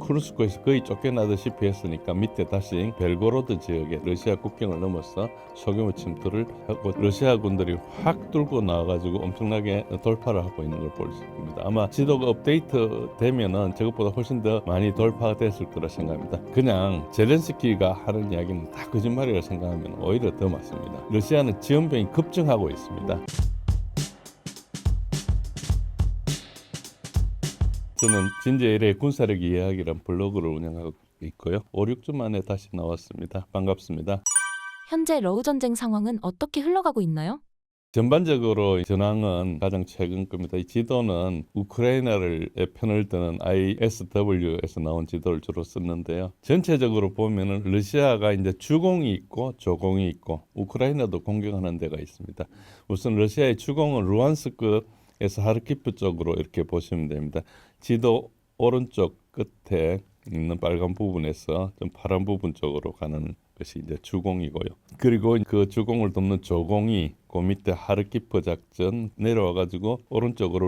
쿠르스크에서 거의 쫓겨나다시피 했으니까 밑에 다시 벨고로드 지역에 러시아 국경을 넘어서 소규모 침투를 하고 러시아 군들이 확 뚫고 나와가지고 엄청나게 돌파를 하고 있는 걸 볼 수 있습니다. 아마 지도가 업데이트 되면은 저것보다 훨씬 더 많이 돌파가 됐을 거라 생각합니다. 그냥 젤렌스키가 하는 이야기는 다 거짓말이라고 생각하면 오히려 더 맞습니다. 러시아는 지원병이 급증하고 있습니다. 저는 진제1의 군사력 이야기란 블로그를 운영하고 있고요. 5, 6주 만에 다시 나왔습니다. 반갑습니다. 현재 러우 전쟁 상황은 어떻게 흘러가고 있나요? 전반적으로 전황은 가장 최근 겁니다. 이 지도는 우크라이나를 편을 드는 ISW에서 나온 지도를 주로 썼는데요. 전체적으로 보면은 러시아가 이제 주공이 있고 조공이 있고 우크라이나도 공격하는 데가 있습니다. 우선 러시아의 주공은 루안스크에서 하르키프 쪽으로 이렇게 보시면 됩니다. 지도 오른쪽 끝에 있는 빨간 부분에서 좀 파란 부분 쪽으로 가는 것이 이제 주공이고요. 그리고 그 주공을 돕는 조공이 그 밑에 하르키프 작전 내려와가지고 오른쪽으로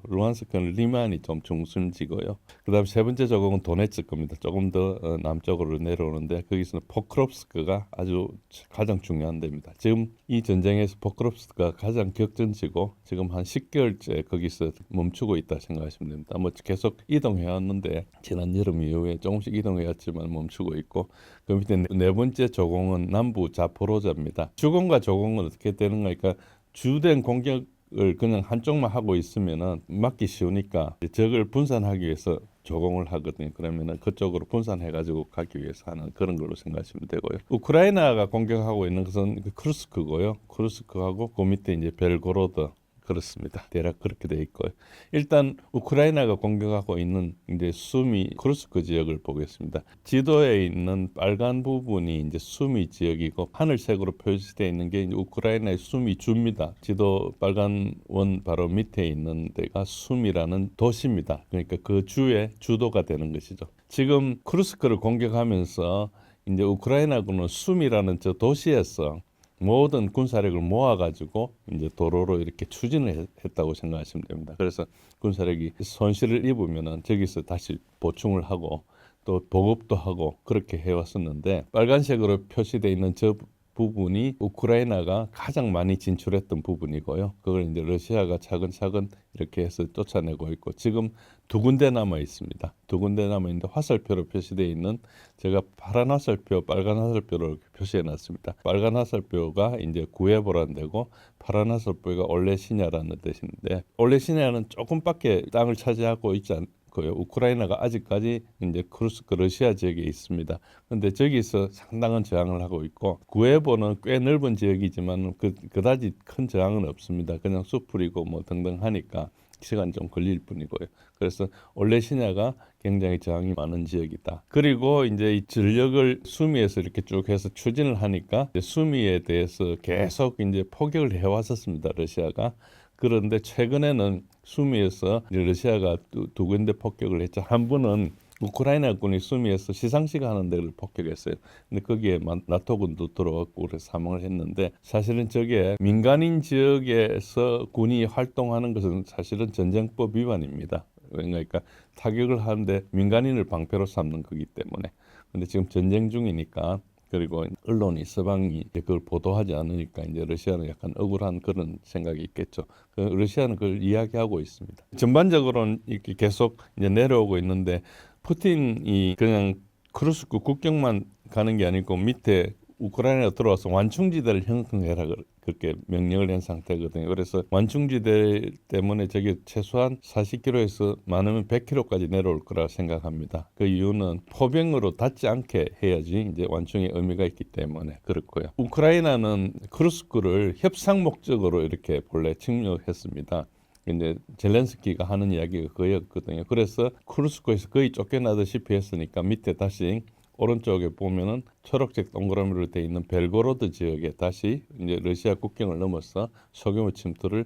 루안스크는 리만이 좀 중심지고요. 그다음 세 번째 조공은 도네츠 겁니다. 조금 더 남쪽으로 내려오는데 거기서는 포크롭스크가 아주 가장 중요한 데입니다. 지금 이 전쟁에서 포크롭스크가 가장 격전지고 지금 한 10개월째 거기서 멈추고 있다 생각하시면 됩니다. 뭐 계속 이동해 왔는데 지난 여름 이후에 조금씩 이동해 왔지만 멈추고 있고 그 밑에 네 번째 조공은 남부 자포로자입니다. 주공과 조공은 어떻게 되는가 하니까 주된 공격을 그냥 한쪽만 하고 있으면은 막기 쉬우니까 적을 분산하기 위해서 조공을 하거든요. 그러면은 그쪽으로 분산해가지고 가기 위해서 하는 그런 걸로 생각하시면 되고요. 우크라이나가 공격하고 있는 것은 크루스크고요. 크루스크하고 그 밑에 이제 벨고로드 그렇습니다. 대략 그렇게 돼 있고요. 일단 우크라이나가 공격하고 있는 이제 수미 크루스크 지역을 보겠습니다. 지도에 있는 빨간 부분이 이제 수미 지역이고 하늘색으로 표시되어 있는 게 이제 우크라이나의 수미 주입니다. 지도 빨간 원 바로 밑에 있는 데가 수미라는 도시입니다. 그러니까 그 주의 주도가 되는 것이죠. 지금 크루스크를 공격하면서 이제 우크라이나군은 수미라는 저 도시에서 모든 군사력을 모아가지고 이제 도로로 이렇게 추진을 했다고 생각하시면 됩니다. 그래서 군사력이 손실을 입으면은 저기서 다시 보충을 하고 또 보급도 하고 그렇게 해왔었는데 빨간색으로 표시되어 있는 저 부분이 우크라이나가 가장 많이 진출했던 부분이고요. 그걸 이제 러시아가 차근차근 이렇게 해서 쫓아내고 있고 지금 두 군데 남아 있습니다. 두 군데 남아 있는데 화살표로 표시되어 있는 제가 파란 화살표, 빨간 화살표로 이렇게 표시해 놨습니다. 빨간 화살표가 이제 구에보라는 데고 파란 화살표가 올레시냐라는 뜻인데 올레시냐는 조금밖에 땅을 차지하고 있지 않고요. 우크라이나가 아직까지 이제 크루스크 러시아 지역에 있습니다. 그런데 저기서 상당한 저항을 하고 있고 구에보는 꽤 넓은 지역이지만 그다지 큰 저항은 없습니다. 그냥 숲풀이고 뭐 등등 하니까 시간 좀 걸릴 뿐이고요. 그래서 올레시냐가 굉장히 저항이 많은 지역이다. 그리고 이제 이 전력을 수미에서 이렇게 쭉 해서 추진을 하니까 이제 수미에 대해서 계속 이제 포격을 해왔었습니다. 러시아가. 그런데 최근에는 수미에서 이제 러시아가 두 군데 폭격을 했죠. 한 번은 우크라이나군이 수미에서 시상식 하는 데를 폭격했어요. 근데 거기에 나토군도 들어왔고 그래서 사망을 했는데 사실은 저게 민간인 지역에서 군이 활동하는 것은 사실은 전쟁법 위반입니다. 그러니까 타격을 하는데 민간인을 방패로 삼는 거기 때문에. 근데 지금 전쟁 중이니까 그리고 언론이 서방이 그걸 보도하지 않으니까 이제 러시아는 약간 억울한 그런 생각이 있겠죠. 러시아는 그걸 이야기하고 있습니다. 전반적으로는 이렇게 계속 이제 내려오고 있는데 푸틴이 그냥 크루스크 국경만 가는 게 아니고 밑에 우크라이나가 들어와서 완충지대를 형성해라 그렇게 명령을 한 상태거든요. 그래서 완충지대 때문에 저게 최소한 40km에서 많으면 100km까지 내려올 거라 생각합니다. 그 이유는 포병으로 닿지 않게 해야지 이제 완충의 의미가 있기 때문에 그렇고요. 우크라이나는 크루스크를 협상 목적으로 이렇게 본래 침략했습니다. 이제 젤렌스키가 하는 이야기가 그였거든요. 그래서 크루스크에서 거의 쫓겨나다시피 했으니까 밑에 다시 오른쪽에 보면은 초록색 동그라미로 되어 있는 벨고로드 지역에 다시 이제 러시아 국경을 넘어서 소규모 침투를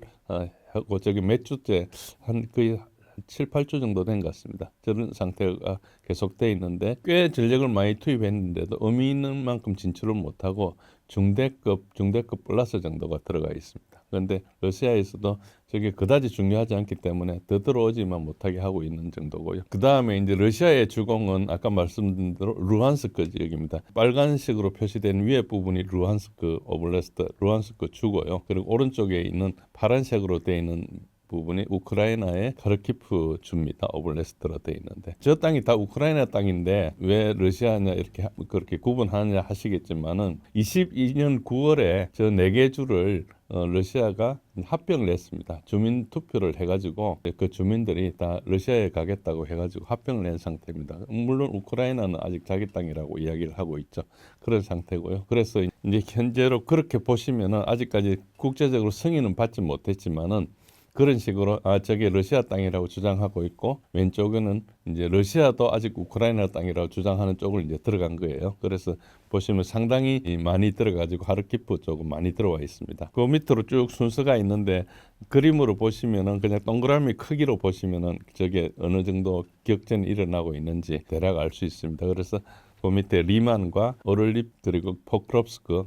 하고 저기 몇 주째 한 거의 7, 8주 정도 된 것 같습니다. 저런 상태가 계속돼 있는데 꽤 전력을 많이 투입했는데도 의미 있는 만큼 진출을 못하고 중대급 플러스 정도가 들어가 있습니다. 그런데 러시아에서도 저게 그다지 중요하지 않기 때문에 더 들어오지만 못하게 하고 있는 정도고요. 그 다음에 이제 러시아의 주공은 아까 말씀드린 대로 루한스크 지역입니다. 빨간색으로 표시된 위에 부분이 루한스크 오블라스트, 루한스크 주고요. 그리고 오른쪽에 있는 파란색으로 되어 있는 부분이 우크라이나의 카르키프 주입니다. 오블레스트로 되어 있는데 저 땅이 다 우크라이나 땅인데 왜 러시아냐 이렇게 그렇게 구분하느냐 하시겠지만은 22년 9월에 저 네 개 주를 러시아가 합병을 했습니다. 주민 투표를 해가지고 그 주민들이 다 러시아에 가겠다고 해가지고 합병을 낸 상태입니다. 물론 우크라이나는 아직 자기 땅이라고 이야기를 하고 있죠. 그런 상태고요. 그래서 이제 현재로 그렇게 보시면은 아직까지 국제적으로 승인은 받지 못했지만은 그런 식으로 저게 러시아 땅이라고 주장하고 있고 왼쪽에는 이제 러시아도 아직 우크라이나 땅이라고 주장하는 쪽을 이제 들어간 거예요. 그래서 보시면 상당히 많이 들어가지고 하르키프 쪽은 많이 들어와 있습니다. 그 밑으로 쭉 순서가 있는데 그림으로 보시면은 그냥 동그라미 크기로 보시면은 저게 어느 정도 격전이 일어나고 있는지 대략 알 수 있습니다. 그래서 그 밑에 리만과 오를립 그리고 포크롭스크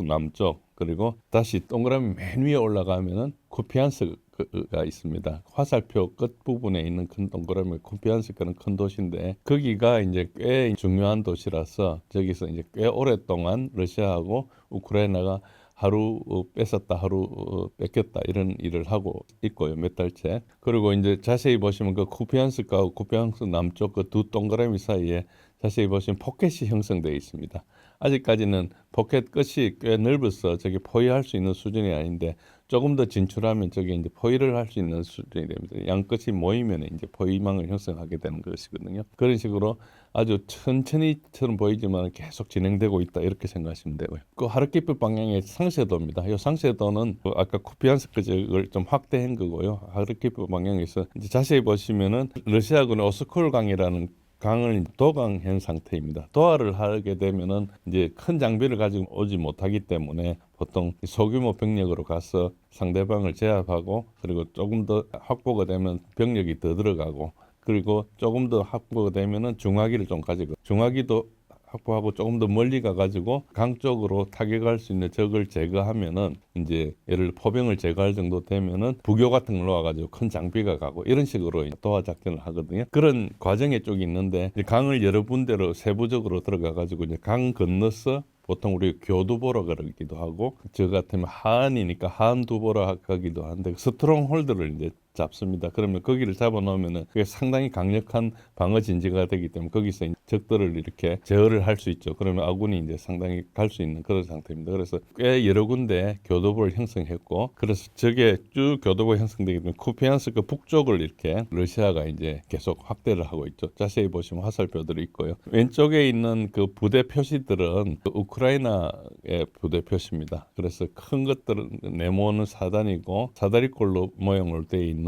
남쪽 그리고 다시 동그라미 맨 위에 올라가면은 쿠피안스크가 있습니다. 화살표 끝 부분에 있는 큰 동그라미 쿠피안스크는 큰 도시인데 거기가 이제 꽤 중요한 도시라서 저기서 이제 꽤 오랫동안 러시아하고 우크라이나가 하루 뺏었다 하루 뺏겼다 이런 일을 하고 있고요. 몇 달째. 그리고 이제 자세히 보시면 그 쿠피안스크하고 쿠피안스크 남쪽 그 두 동그라미 사이에 자세히 보시면 포켓이 형성되어 있습니다. 아직까지는 포켓 끝이 꽤 넓어서 저기 포위할 수 있는 수준이 아닌데 조금 더 진출하면 저게 이제 포위를 할 수 있는 수준이 됩니다. 양 끝이 모이면 이제 포위망을 형성하게 되는 것이거든요. 그런 식으로 아주 천천히처럼 보이지만 계속 진행되고 있다 이렇게 생각하시면 되고요. 그 하르키프 방향의 상세도입니다. 이 상세도는 그 아까 쿠피안스크 지역을 좀 확대한 거고요. 하르키프 방향에서 이제 자세히 보시면은 러시아군의 오스콜 강이라는 강을 도강한 상태입니다. 도하를 하게 되면은 이제 큰 장비를 가지고 오지 못하기 때문에 보통 소규모 병력으로 가서 상대방을 제압하고 그리고 조금 더 확보가 되면 병력이 더 들어가고 그리고 조금 더 확보가 되면은 중화기를 좀 가지고 중화기도 확보하고 조금 더 멀리 가가지고 강 쪽으로 타격할 수 있는 적을 제거하면은 이제 예를 들어 포병을 제거할 정도 되면은 부교 같은 걸로 와가지고 큰 장비가 가고 이런 식으로 도하 작전을 하거든요. 그런 과정의 쪽이 있는데 이제 강을 여러 군데로 세부적으로 들어가가지고 이제 강 건너서 보통 우리 교두보러 가기도 하고 저 같으면 하안이니까 하안두보러 가기도 하는데 스트롱홀드를 이제 잡습니다. 그러면 거기를 잡아놓으면은 그게 상당히 강력한 방어 진지가 되기 때문에 거기서 적들을 이렇게 제어를 할 수 있죠. 그러면 아군이 이제 상당히 갈 수 있는 그런 상태입니다. 그래서 꽤 여러 군데 교도보를 형성했고 그래서 저게 쭉 교도보 형성되기 때문에 쿠피안스크 북쪽을 이렇게 러시아가 이제 계속 확대를 하고 있죠. 자세히 보시면 화살표들이 있고요. 왼쪽에 있는 그 부대 표시들은 그 우크라이나의 부대 표시입니다. 그래서 큰 것들은 네모는 사단이고 사다리꼴로 모형으로 되어 있는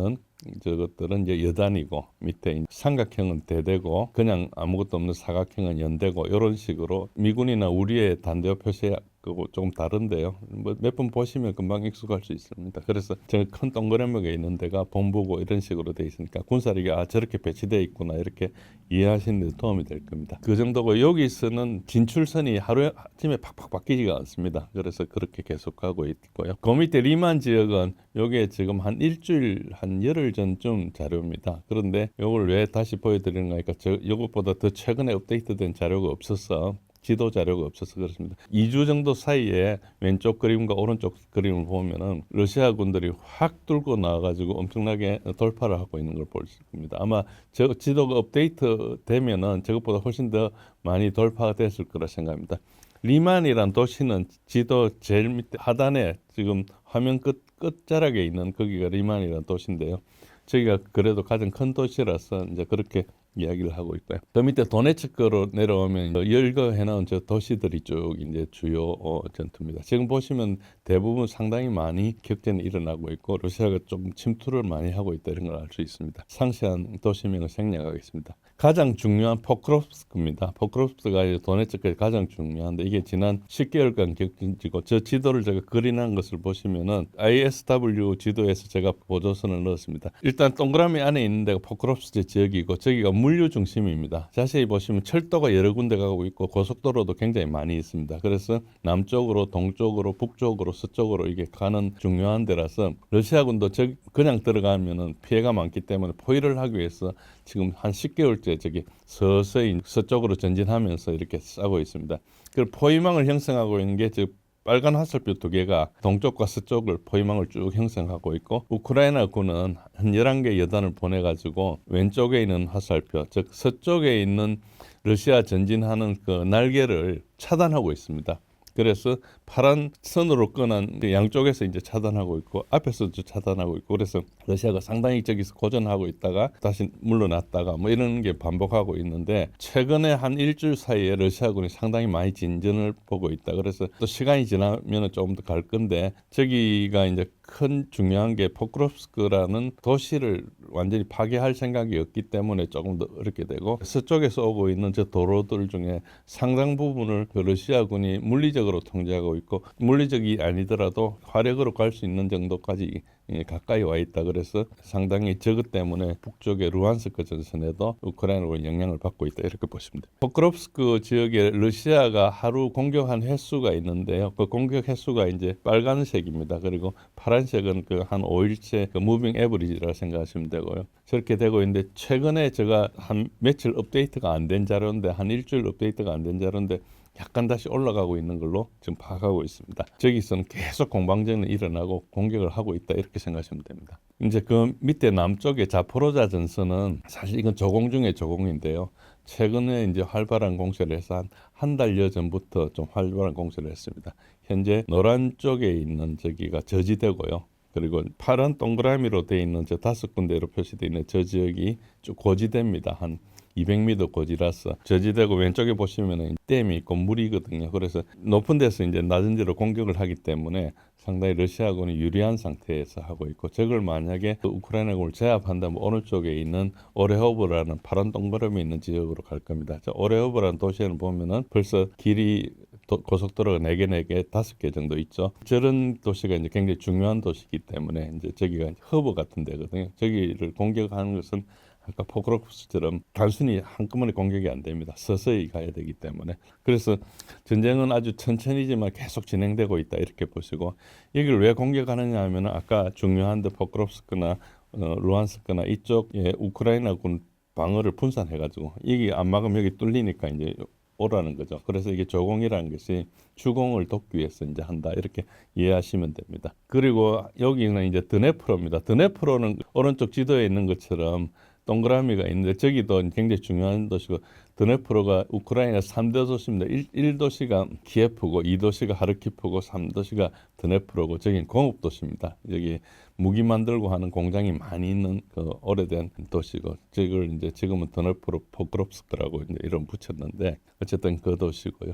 저것들은 이제 여단이고 밑에 삼각형은 대대고 그냥 아무것도 없는 사각형은 연대고 이런 식으로 미군이나 우리의 단대어 표시하고 조금 다른데요. 뭐 몇 번 보시면 금방 익숙할 수 있습니다. 그래서 저 큰 동그라미가 있는 데가 본부고 이런 식으로 돼 있으니까 군사력이 저렇게 배치되어 있구나 이렇게 이해하시는 데 도움이 될 겁니다. 그 정도고 여기서는 진출선이 하루 아침에 팍팍 바뀌지가 않습니다. 그래서 그렇게 계속 가고 있고요. 그 밑에 리만 지역은 요게 지금 한 일주일 한 열흘 전쯤 자료입니다. 그런데 요걸 왜 다시 보여드리는 거니까 요것보다 더 최근에 업데이트된 자료가 없어서 지도 자료가 없어서 그렇습니다. 2주 정도 사이에 왼쪽 그림과 오른쪽 그림을 보면은 러시아 군들이 확 뚫고 나와가지고 엄청나게 돌파를 하고 있는 걸 볼 수 있습니다. 아마 저 지도가 업데이트 되면은 저것보다 훨씬 더 많이 돌파가 됐을 거라 생각합니다. 리만이란 도시는 지도 제일 밑에 하단에 지금 화면 끝자락에 있는 거기가 리만이라는 도시인데요. 저기가 그래도 가장 큰 도시라서 이제 그렇게 이야기를 하고 있고요. 더 밑에 도네츠크로 내려오면 열거해놓은 저 도시들이 쭉 이제 주요 전투입니다. 지금 보시면 대부분 상당히 많이 격전이 일어나고 있고 러시아가 좀 침투를 많이 하고 있다 이런 걸 알 수 있습니다. 상세한 도시명을 생략하겠습니다. 가장 중요한 포크롭스크입니다. 포크롭스크가 이제 도네츠크에 가장 중요한데 이게 지난 10개월간 겪어지고 저 지도를 제가 그리는 것을 보시면은 ISW 지도에서 제가 보조선을 넣었습니다. 일단 동그라미 안에 있는 데가 포크롭스크 지역이고 저기가 물류 중심입니다. 자세히 보시면 철도가 여러 군데 가고 있고 고속도로도 굉장히 많이 있습니다. 그래서 남쪽으로 동쪽으로 북쪽으로 서쪽으로 이게 가는 중요한 데라서 러시아군도 그냥 들어가면은 피해가 많기 때문에 포위를 하기 위해서 지금 한 10개월째 저기 서서히 서쪽으로 전진하면서 이렇게 싸고 있습니다. 그 포위망을 형성하고 있는 게 즉 빨간 화살표 두 개가 동쪽과 서쪽을 포위망을 쭉 형성하고 있고 우크라이나군은 한 11개 여단을 보내가지고 왼쪽에 있는 화살표 즉 서쪽에 있는 러시아 전진하는 그 날개를 차단하고 있습니다. 그래서 파란 선으로 끈한 그 양쪽에서 이제 차단하고 있고 앞에서도 차단하고 있고 그래서 러시아가 상당히 저기서 고전하고 있다가 다시 물러났다가 뭐 이런 게 반복하고 있는데 최근에 한 일주일 사이에 러시아군이 상당히 많이 진전을 보고 있다. 그래서 또 시간이 지나면 조금 더 갈 건데 저기가 이제 큰 중요한 게 포크롭스크라는 도시를 완전히 파괴할 생각이 없기 때문에 조금 더 어렵게 되고 서쪽에서 오고 있는 저 도로들 중에 상당 부분을 그 러시아군이 물리적으로 통제하고 있고 물리적이 아니더라도 화력으로 갈 수 있는 정도까지 가까이 와 있다. 그래서 상당히 저것 때문에 북쪽의 루한스크 전선에도 우크라이나로 영향을 받고 있다. 이렇게 보시면 됩니다. 포크롭스크 지역에 러시아가 하루 공격한 횟수가 있는데요. 그 공격 횟수가 이제 빨간색입니다. 그리고 파란색은 그 한 5일째 그 무빙 에버리지라 생각하시면 되고요. 저렇게 되고 있는데 최근에 제가 한 며칠 업데이트가 안 된 자료인데 한 일주일 업데이트가 안 된 자료인데 약간 다시 올라가고 있는 걸로 지금 파악하고 있습니다. 저기서는 계속 공방전이 일어나고 공격을 하고 있다 이렇게 생각하시면 됩니다. 이제 그 밑에 남쪽에 자포로자 전선은 사실 이건 조공 중에 조공인데요. 최근에 이제 활발한 공세를 해서 한 달여 전부터 좀 활발한 공세를 했습니다. 현재 노란 쪽에 있는 저기가 저지대고요. 그리고 파란 동그라미로 되어 있는 저 5군데로 표시되어 있는 저 지역이 쭉 고지대입니다. 한 200m 고지라서 저지대고 왼쪽에 보시면은 댐이 있고 물이거든요. 그래서 높은 데서 이제 낮은 데로 공격을 하기 때문에 상당히 러시아군이 유리한 상태에서 하고 있고 저걸 만약에 우크라이나군을 제압한다면 어느 쪽에 있는 오레호브라는 파란 동그라미 있는 지역으로 갈 겁니다. 저 오레호브라는 도시에는 보면은 벌써 길이 고속도로가 4개, 5개 정도 있죠. 저런 도시가 이제 굉장히 중요한 도시이기 때문에 이제 저기가 허브 같은 데거든요. 저기를 공격하는 것은 아까 포크롭스처럼 단순히 한꺼번에 공격이 안 됩니다. 서서히 가야 되기 때문에. 그래서 전쟁은 아주 천천히지만 계속 진행되고 있다 이렇게 보시고 이걸 왜 공격하느냐 하면 아까 중요한데 포크롭스크나 루한스크나 이쪽에 우크라이나군 방어를 분산해가지고 이게 안 막으면 여기 뚫리니까 이제 오라는 거죠. 그래서 이게 조공이라는 것이 주공을 돕기 위해서 이제 한다 이렇게 이해하시면 됩니다. 그리고 여기는 이제 드네프로입니다. 드네프로는 오른쪽 지도에 있는 것처럼 동그라미가 있는데 저기도 굉장히 중요한 도시고 드네프로가 우크라이나 3대 도시입니다. 1도시가 키예프고 2도시가 하르키프고 3도시가 드네프로고 저기는 공업도시입니다. 여기 무기 만들고 하는 공장이 많이 있는 그 오래된 도시고 저걸 이제 지금은 드네프로 포크롭스크라고 이제 이름 붙였는데 어쨌든 그 도시고요.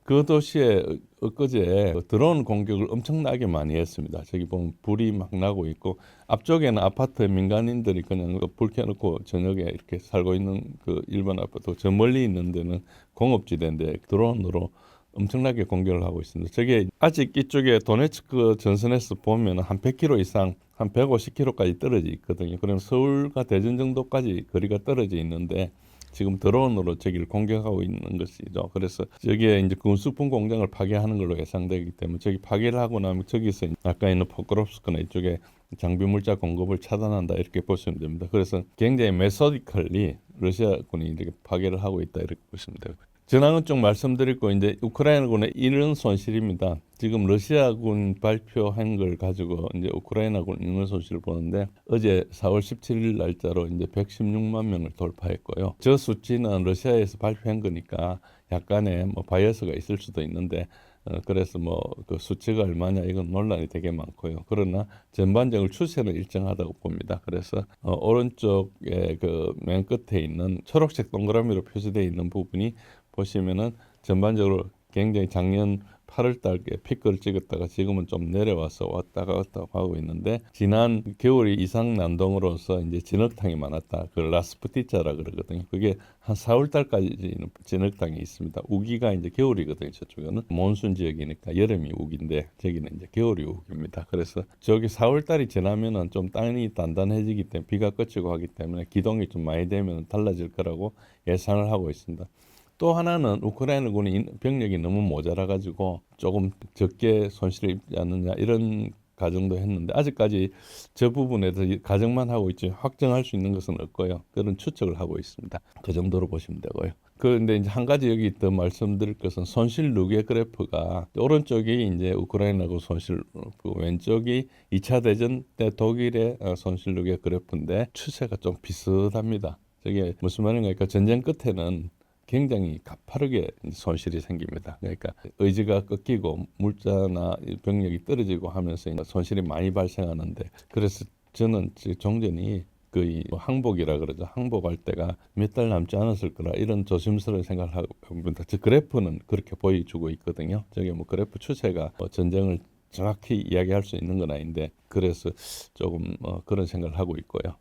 그 도시에 엊그제 드론 공격을 엄청나게 많이 했습니다. 저기 보면 불이 막 나고 있고 앞쪽에는 아파트 민간인들이 그냥 불 켜놓고 저녁에 이렇게 살고 있는 그 일반 아파트 저 멀리 있는 데는 공업지대인데 드론으로 엄청나게 공격을 하고 있습니다. 저게 아직 이쪽에 도네츠크 전선에서 보면 한 100km 이상 한 150km까지 떨어져 있거든요. 그럼 서울과 대전 정도까지 거리가 떨어져 있는데 지금 드론으로 저기를 공격하고 있는 것이죠. 그래서 저기에 이제 군수품 공장을 파괴하는 걸로 예상되기 때문에 저기 파괴를 하고 나면 저기서 아까 있는 포크롭스크나 이쪽에 장비 물자 공급을 차단한다 이렇게 보시면 됩니다. 그래서 굉장히 메소디컬리 러시아군이 이렇게 파괴를 하고 있다 이렇게 보시면 되고. 전황은 좀 말씀드리고 이제 우크라이나군의 이런 손실입니다. 지금 러시아군 발표한 걸 가지고 이제 우크라이나군 인원 손실을 보는데 어제 4월 17일 날짜로 이제 116만 명을 돌파했고요. 저 수치는 러시아에서 발표한 거니까 약간의 뭐 바이어스가 있을 수도 있는데 그래서 뭐 그 수치가 얼마냐 이건 논란이 되게 많고요. 그러나 전반적으로 추세는 일정하다고 봅니다. 그래서 오른쪽에 그 맨 끝에 있는 초록색 동그라미로 표시되어 있는 부분이 보시면은 전반적으로 굉장히 작년 8월 달에 피크를 찍었다가 지금은 좀 내려와서 왔다 갔다 하고 있는데 지난 겨울이 이상 난동으로서 이제 진흙탕이 많았다. 그 라스푸티차라 그러거든요. 그게 한 4월 달까지는 진흙탕이 있습니다. 우기가 이제 겨울이거든요. 저쪽에는 몬순 지역이니까 여름이 우기인데 저기는 이제 겨울이 우기입니다. 그래서 저기 4월 달이 지나면은 좀 땅이 단단해지기 때문에 비가 그치고 하기 때문에 기동이 좀 많이 되면 달라질 거라고 예상을 하고 있습니다. 또 하나는 우크라이나군이 병력이 너무 모자라 가지고 조금 적게 손실을 입지 않느냐 이런 가정도 했는데 아직까지 저 부분에 대해서 가정만 하고 있지 확정할 수 있는 것은 없고요. 그런 추측을 하고 있습니다. 그 정도로 보시면 되고요. 그런데 이제 한 가지 여기 더 말씀드릴 것은 손실 누계 그래프가 오른쪽이 이제 우크라이나군 손실, 그 왼쪽이 2차 대전 때 독일의 손실 누계 그래프인데 추세가 좀 비슷합니다. 저게 무슨 말인가 하니까 전쟁 끝에는 굉장히 가파르게 손실이 생깁니다. 그러니까 의지가 꺾이고 물자나 병력이 떨어지고 하면서 손실이 많이 발생하는데 그래서 저는 종전이 거의 항복이라 그러죠. 항복할 때가 몇 달 남지 않았을 거라 이런 조심스러운 생각을 하고 있습니다. 저 그래프는 그렇게 보여주고 있거든요. 저게 뭐 그래프 추세가 전쟁을 정확히 이야기할 수 있는 건 아닌데 그래서 조금 그런 생각을 하고 있고요.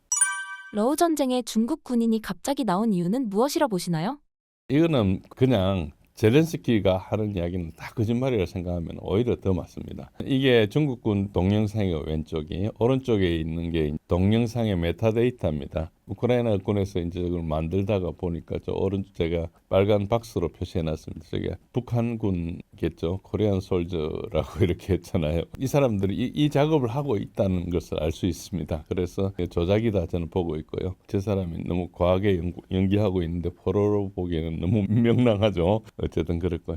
러우 전쟁에 중국 군인이 갑자기 나온 이유는 무엇이라 보시나요? 이거는 그냥 젤렌스키가 하는 이야기는 다 거짓말이라고 생각하면 오히려 더 맞습니다. 이게 중국군 동영상의 왼쪽이 오른쪽에 있는 게 동영상의 메타데이터입니다. 우크라이나 군에서 이제 그걸 만들다가 보니까 저 오른쪽 제가 빨간 박스로 표시해놨습니다. 저게 북한군겠죠. 코리안 솔저라고 이렇게 했잖아요. 이 사람들이 이 작업을 하고 있다는 것을 알 수 있습니다. 그래서 조작이다 저는 보고 있고요. 저 사람이 너무 과하게 연기하고 있는데 포로로 보기에는 너무 명랑하죠. 어쨌든 그렇고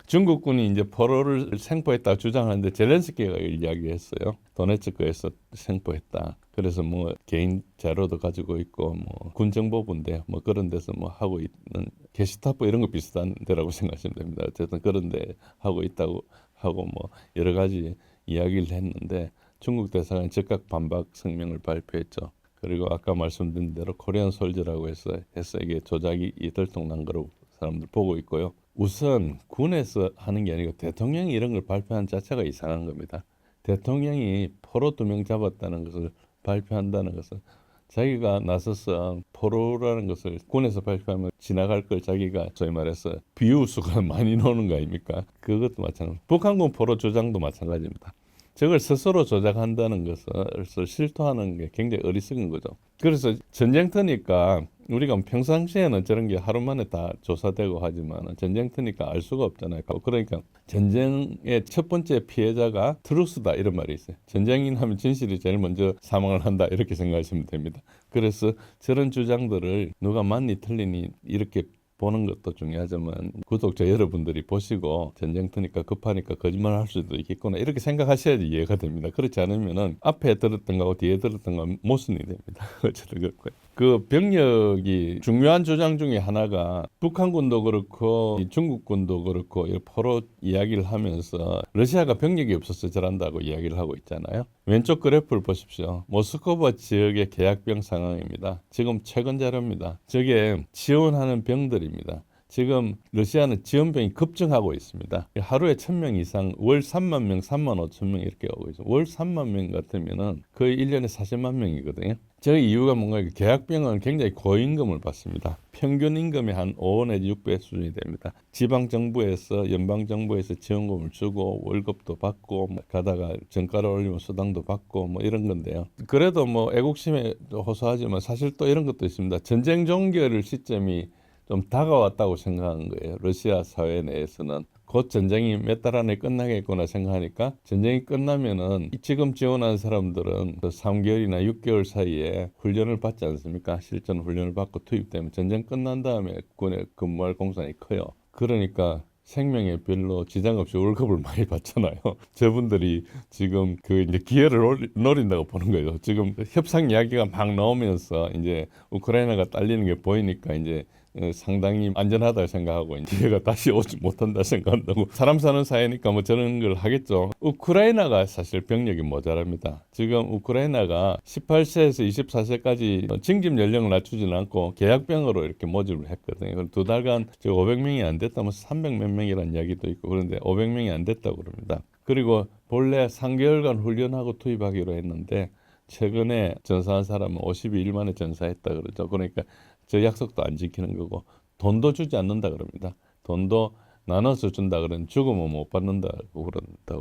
중국군이 이제 포로를 생포했다 주장하는데 젤렌스키가 이야기했어요. 도네츠크에서 생포했다. 그래서 뭐 개인 자료도 가지고 있고 뭐 군정보부인데 뭐 그런 데서 뭐 하고 있는 게시타포 이런 거 비슷한 데라고 생각하시면 됩니다. 어쨌든 그런 데 하고 있다고 하고 뭐 여러 가지 이야기를 했는데 중국 대사관이 즉각 반박 성명을 발표했죠. 그리고 아까 말씀드린 대로 코리안 솔저라고 해서 이게 조작이 들통난 거로 사람들 보고 있고요. 우선 군에서 하는 게 아니고 대통령이 이런 걸 발표한 자체가 이상한 겁니다. 대통령이 포로 2명 잡았다는 것을 발표한다는 것은 자기가 나서서 포로라는 것을 군에서 발표하면 지나갈 걸 자기가 소위 말해서 비웃수가 많이 나오는 거 아닙니까? 그것도 마찬가지. 북한군 포로 조장도 마찬가지입니다. 저걸 스스로 조작한다는 것을 실토하는 게 굉장히 어리석은 거죠. 그래서 전쟁터니까 우리가 평상시에는 저런 게 하루 만에 다 조사되고 하지만 전쟁터니까 알 수가 없잖아요. 그러니까 전쟁의 첫 번째 피해자가 트루스다 이런 말이 있어요. 전쟁인 하면 진실이 제일 먼저 사망을 한다 이렇게 생각하시면 됩니다. 그래서 저런 주장들을 누가 맞니 틀리니 이렇게 보는 것도 중요하지만 구독자 여러분들이 보시고 전쟁터니까 급하니까 거짓말할 수도 있겠구나 이렇게 생각하셔야지 이해가 됩니다. 그렇지 않으면은 앞에 들었던 거하고 뒤에 들었던 거 모순이 됩니다. 어쨌든 그렇고요. 그 병력이 중요한 주장 중에 하나가 북한군도 그렇고 중국군도 그렇고 포로 이야기를 하면서 러시아가 병력이 없어서 저런다고 이야기를 하고 있잖아요. 왼쪽 그래프를 보십시오. 모스크바 지역의 계약병 상황입니다. 지금 최근 자료입니다. 저게 지원하는 병들입니다. 지금 러시아는 지원병이 급증하고 있습니다. 하루에 1,000명 이상, 월 3만 명, 3만 5천 명 이렇게 오고 있어요. 월 3만 명 같으면은 거의 1년에 40만 명이거든요. 저 이유가 뭔가 계약병은 굉장히 고임금을 받습니다. 평균 임금이 한 5 내지 6배 수준이 됩니다. 지방 정부에서 연방 정부에서 지원금을 주고 월급도 받고 가다가 정가를 올리면 수당도 받고 뭐 이런 건데요. 그래도 뭐 애국심에 호소하지만 사실 또 이런 것도 있습니다. 전쟁 종결 시점이 좀 다가왔다고 생각한 거예요. 러시아 사회 내에서는 곧 전쟁이 몇 달 안에 끝나겠구나 생각하니까 전쟁이 끝나면은 지금 지원한 사람들은 3개월이나 6개월 사이에 훈련을 받지 않습니까? 실전 훈련을 받고 투입되면 전쟁 끝난 다음에 군에 근무할 공산이 커요. 그러니까 생명에 별로 지장 없이 월급을 많이 받잖아요. 저분들이 지금 그 이제 기회를 노린다고 보는 거예요. 지금 협상 이야기가 막 나오면서 이제 우크라이나가 딸리는 게 보이니까 이제 상당히 안전하다 생각하고 이제 얘가 다시 오지 못한다 생각한다고 사람 사는 사이니까 뭐 저런 걸 하겠죠. 우크라이나가 사실 병력이 모자랍니다. 지금 우크라이나가 18세에서 24세까지 징집 연령을 낮추지는 않고 계약병으로 이렇게 모집을 했거든요. 2달간 500명이 안 됐다면 300 몇 명이라는 이야기도 있고 그런데 500명이 안 됐다고 그럽니다. 그리고 본래 3개월간 훈련하고 투입하기로 했는데 최근에 전사한 사람은 52일 만에 전사했다 그러죠. 그러니까 저 약속도 안 지키는 거고 돈도 주지 않는다 그럽니다. 돈도 나눠서 준다 그러면 죽으면 못 받는다고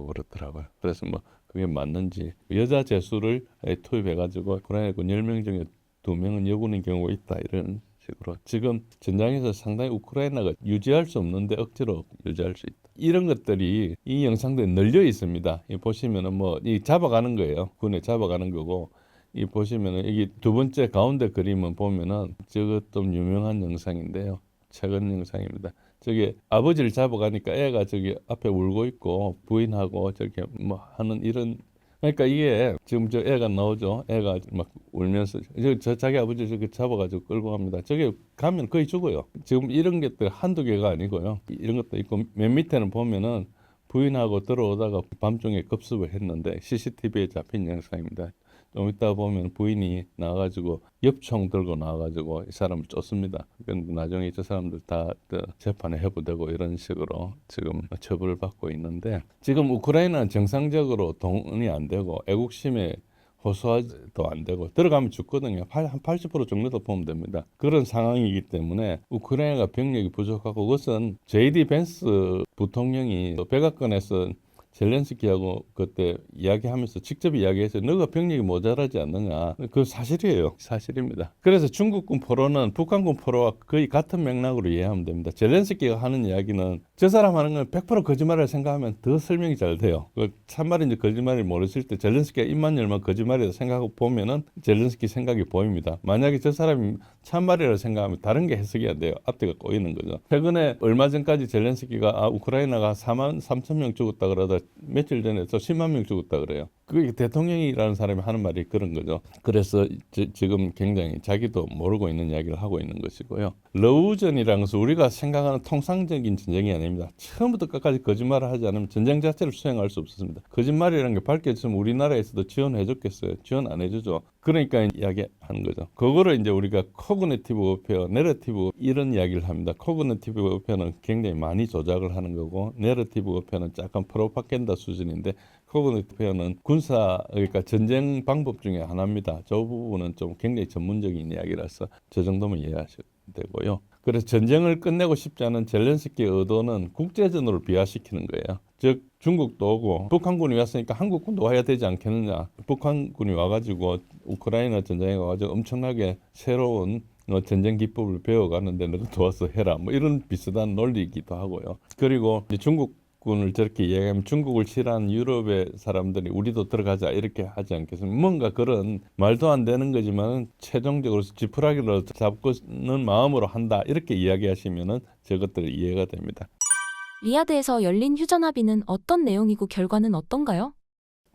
그러더라고요. 그래서 뭐 그게 맞는지 여자 재수를 투입해가지고 우크라이나 군 10명 중에 2명은 여군인 경우가 있다 이런 식으로 지금 전장에서 상당히 우크라이나가 유지할 수 없는데 억지로 유지할 수 있다. 이런 것들이 이 영상들에 널려 있습니다. 이 보시면은 뭐 이 잡아가는 거예요. 군에 잡아가는 거고 이 보시면은 여기 두 번째 가운데 그림은 보면은 저것 좀 유명한 영상인데요. 최근 영상입니다. 저기 아버지를 잡아가니까 애가 저기 앞에 울고 있고 부인하고 저렇게 뭐 하는 이런 그러니까 이게 지금 저 애가 나오죠. 애가 막 울면서 저 자기 아버지 저기 잡아가지고 끌고 갑니다. 저게 가면 거의 죽어요. 지금 이런 것들 한두 개가 아니고요. 이런 것도 있고 맨 밑에는 보면은 부인하고 들어오다가 밤중에 급습을 했는데 CCTV에 잡힌 영상입니다. 좀 이따 보면 부인이 나와가지고 엽총 들고 나와가지고 이 사람을 쫓습니다. 근데 나중에 저 사람들 다 재판에 회부되고 이런 식으로 지금 처벌을 받고 있는데 지금 우크라이나는 정상적으로 동원이 안 되고 애국심에 호소도 안 되고 들어가면 죽거든요. 한 80% 정도도 보면 됩니다. 그런 상황이기 때문에 우크라이나가 병력이 부족하고 그것은 JD 벤스 부통령이 백악관에서 젤렌스키하고 그때 이야기하면서 직접 이야기해서 너가 병력이 모자라지 않느냐. 그 사실이에요. 사실입니다. 그래서 중국군 포로는 북한군 포로와 거의 같은 맥락으로 이해하면 됩니다. 젤렌스키가 하는 이야기는 저 사람 하는 건 100% 거짓말을 생각하면 더 설명이 잘 돼요. 그 참말인지 거짓말인지 모르실 때 젤렌스키가 입만 열면 거짓말이라고 생각하고 보면은 젤렌스키 생각이 보입니다. 만약에 저 사람이 참말이라고 생각하면 다른 게 해석이 안 돼요. 앞뒤가 꼬이는 거죠. 최근에 얼마 전까지 젤렌스키가 우크라이나가 4만 3천 명 죽었다 그러다 며칠 전에 또 10만 명 죽었다 그래요. 그게 대통령이라는 사람이 하는 말이 그런 거죠. 그래서 지금 굉장히 자기도 모르고 있는 이야기를 하고 있는 것이고요. 러우전이라는 것은 우리가 생각하는 통상적인 전쟁이 아닙니다. 처음부터 끝까지 거짓말을 하지 않으면 전쟁 자체를 수행할 수 없었습니다. 거짓말이라는 게 밝혀지면 우리나라에서도 지원해 줬겠어요. 지원 안 해주죠. 그러니까 이야기하는 거죠. 그거를 이제 우리가 코그니티브 워페어, 내러티브 이런 이야기를 합니다. 코그니티브 워페어는 굉장히 많이 조작을 하는 거고 내러티브 워페어는 약간 프로파간다 수준인데 코그니티브 워페어는 군사 그러니까 전쟁 방법 중에 하나입니다. 저 부분은 좀 굉장히 전문적인 이야기라서 저 정도면 이해하셔도 되고요. 그래서 전쟁을 끝내고 싶지 않은 젤렌스키의 의도는 국제전으로 비화시키는 거예요. 즉 중국도 오고 북한군이 왔으니까 한국군도 와야 되지 않겠느냐. 북한군이 와가지고 우크라이나 전쟁에 와가지고 엄청나게 새로운 전쟁 기법을 배워가는데 너도 도와서 해라. 뭐 이런 비슷한 논리이기도 하고요. 그리고 이제 중국군을 저렇게 이야기하면 중국을 싫어하는 유럽의 사람들이 우리도 들어가자 이렇게 하지 않겠습니까? 뭔가 그런 말도 안 되는 거지만 최종적으로 지푸라기를 잡고는 마음으로 한다 이렇게 이야기하시면은 저것들이 이해가 됩니다. 리야드에서 열린 휴전 합의는 어떤 내용이고 결과는 어떤가요?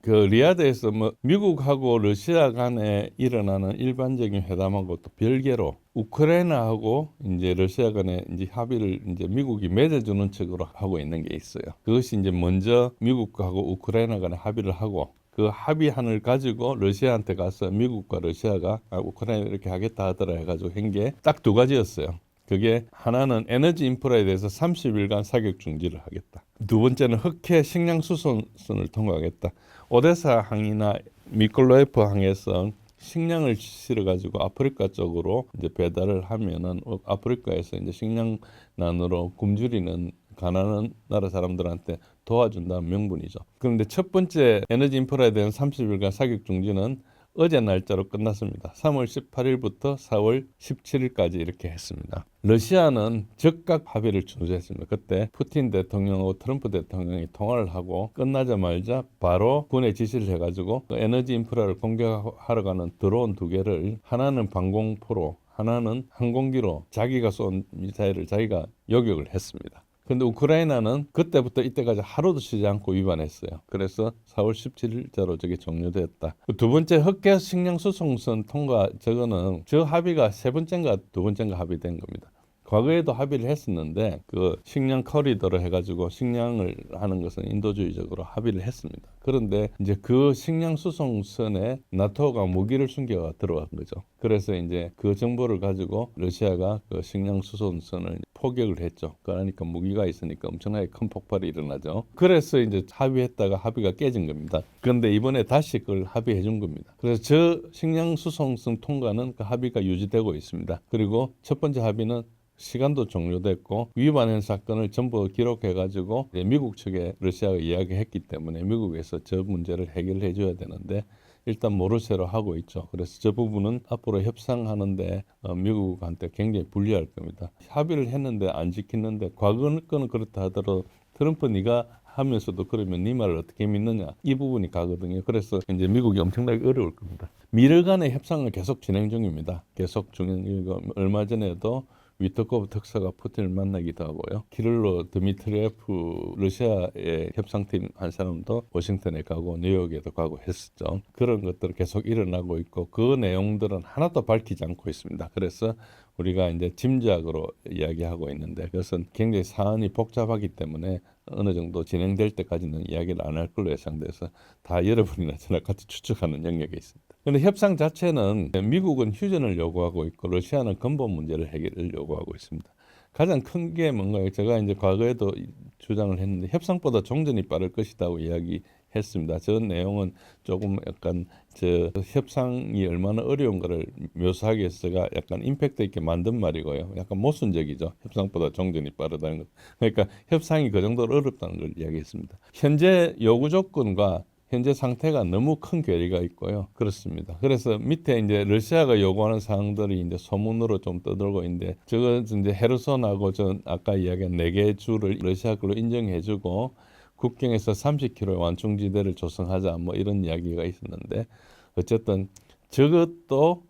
그 리야드에서 뭐 미국하고 러시아 간에 일어나는 일반적인 회담하고 또 별개로 우크라이나하고 이제 러시아 간에 이제 합의를 이제 미국이 맺어주는 척으로 하고 있는 게 있어요. 그것이 이제 먼저 미국하고 우크라이나 간에 합의를 하고 그 합의안을 가지고 러시아한테 가서 미국과 러시아가 우크라이나 이렇게 하겠다 하더라 해가지고 한 게 딱 두 가지였어요. 그게 하나는 에너지 인프라에 대해서 30일간 사격 중지를 하겠다. 두 번째는 흑해 식량 수송선을 통과하겠다. 오데사 항이나 미콜라이프 항에서 식량을 실어 가지고 아프리카 쪽으로 이제 배달을 하면은 아프리카에서 이제 식량난으로 굶주리는 가난한 나라 사람들한테 도와준다는 명분이죠. 그런데 첫 번째 에너지 인프라에 대한 30일간 사격 중지는 어제 날짜로 끝났습니다. 3월 18일부터 4월 17일까지 이렇게 했습니다. 러시아는 즉각 합의를 준수했습니다. 그때 푸틴 대통령하고 트럼프 대통령이 통화를 하고 끝나자마자 바로 군에 지시를 해가지고 에너지 인프라를 공격하러 가는 드론 2개를 하나는 방공포로 하나는 항공기로 자기가 쏜 미사일을 자기가 요격을 했습니다. 근데 우크라이나는 그때부터 이때까지 하루도 쉬지 않고 위반했어요. 그래서 4월 17일자로 저게 종료됐다. 두 번째 흑해 식량 수송선 통과 저거는 저 합의가 세 번째인가 두 번째인가 합의된 겁니다. 과거에도 합의를 했었는데 그 식량 커리더로 해가지고 식량을 하는 것은 인도주의적으로 합의를 했습니다. 그런데 이제 그 식량 수송선에 나토가 무기를 숨겨가 들어간 거죠. 그래서 이제 그 정보를 가지고 러시아가 그 식량 수송선을 포격을 했죠. 그러니까 무기가 있으니까 엄청나게 큰 폭발이 일어나죠. 그래서 이제 합의했다가 합의가 깨진 겁니다. 그런데 이번에 다시 그걸 합의해 준 겁니다. 그래서 저 식량 수송선 통과는 그 합의가 유지되고 있습니다. 그리고 첫 번째 합의는 시간도 종료됐고 위반한 사건을 전부 기록해가지고 미국 측에 러시아가 이야기했기 때문에 미국에서 저 문제를 해결해 줘야 되는데 일단 모르쇠로 하고 있죠. 그래서 저 부분은 앞으로 협상하는데 미국한테 굉장히 불리할 겁니다. 합의를 했는데 안 지키는데 과거는 그렇다 하더라도 트럼프 네가 하면서도 그러면 네 말을 어떻게 믿느냐 이 부분이 가거든요. 그래서 이제 미국이 엄청나게 어려울 겁니다. 미러 간의 협상은 계속 진행 중입니다. 계속 중이고 얼마 전에도 위트코프 특사가 푸틴을 만나기도 하고요. 키릴로 드미트리에프 러시아의 협상팀 한 사람도 워싱턴에 가고 뉴욕에도 가고 했었죠. 그런 것들이 계속 일어나고 있고 그 내용들은 하나도 밝히지 않고 있습니다. 그래서 우리가 이제 짐작으로 이야기하고 있는데 그것은 굉장히 사안이 복잡하기 때문에 어느 정도 진행될 때까지는 이야기를 안 할 걸로 예상돼서 다 여러분이나 저나 같이 추측하는 영역에 있습니다. 그런데 협상 자체는 미국은 휴전을 요구하고 있고 러시아는 근본 문제를 해결을 요구하고 있습니다. 가장 큰 게 뭔가요? 제가 이제 과거에도 주장을 했는데 협상보다 종전이 빠를 것이라고 이야기했습니다. 저 내용은 조금 약간 저 협상이 얼마나 어려운가를 묘사하기 위해서 제가 약간 임팩트 있게 만든 말이고요. 약간 모순적이죠. 협상보다 종전이 빠르다는 것. 그러니까 협상이 그 정도로 어렵다는 걸 이야기했습니다. 현재 요구 조건과 현재 상태가 너무 큰 괴리가 있고요. 그렇습니다. 그래서 밑에 이제 러시아가 요구하는 사항들이 이제 소문으로 좀 떠들고 있는데 저거 이제 헤르손하고 전 아까 이야기한 4개 주를 러시아 걸로 인정해주고 국경에서 30km 완충지대를 조성하자 뭐 이런 이야기가 있었는데 어쨌든 저것도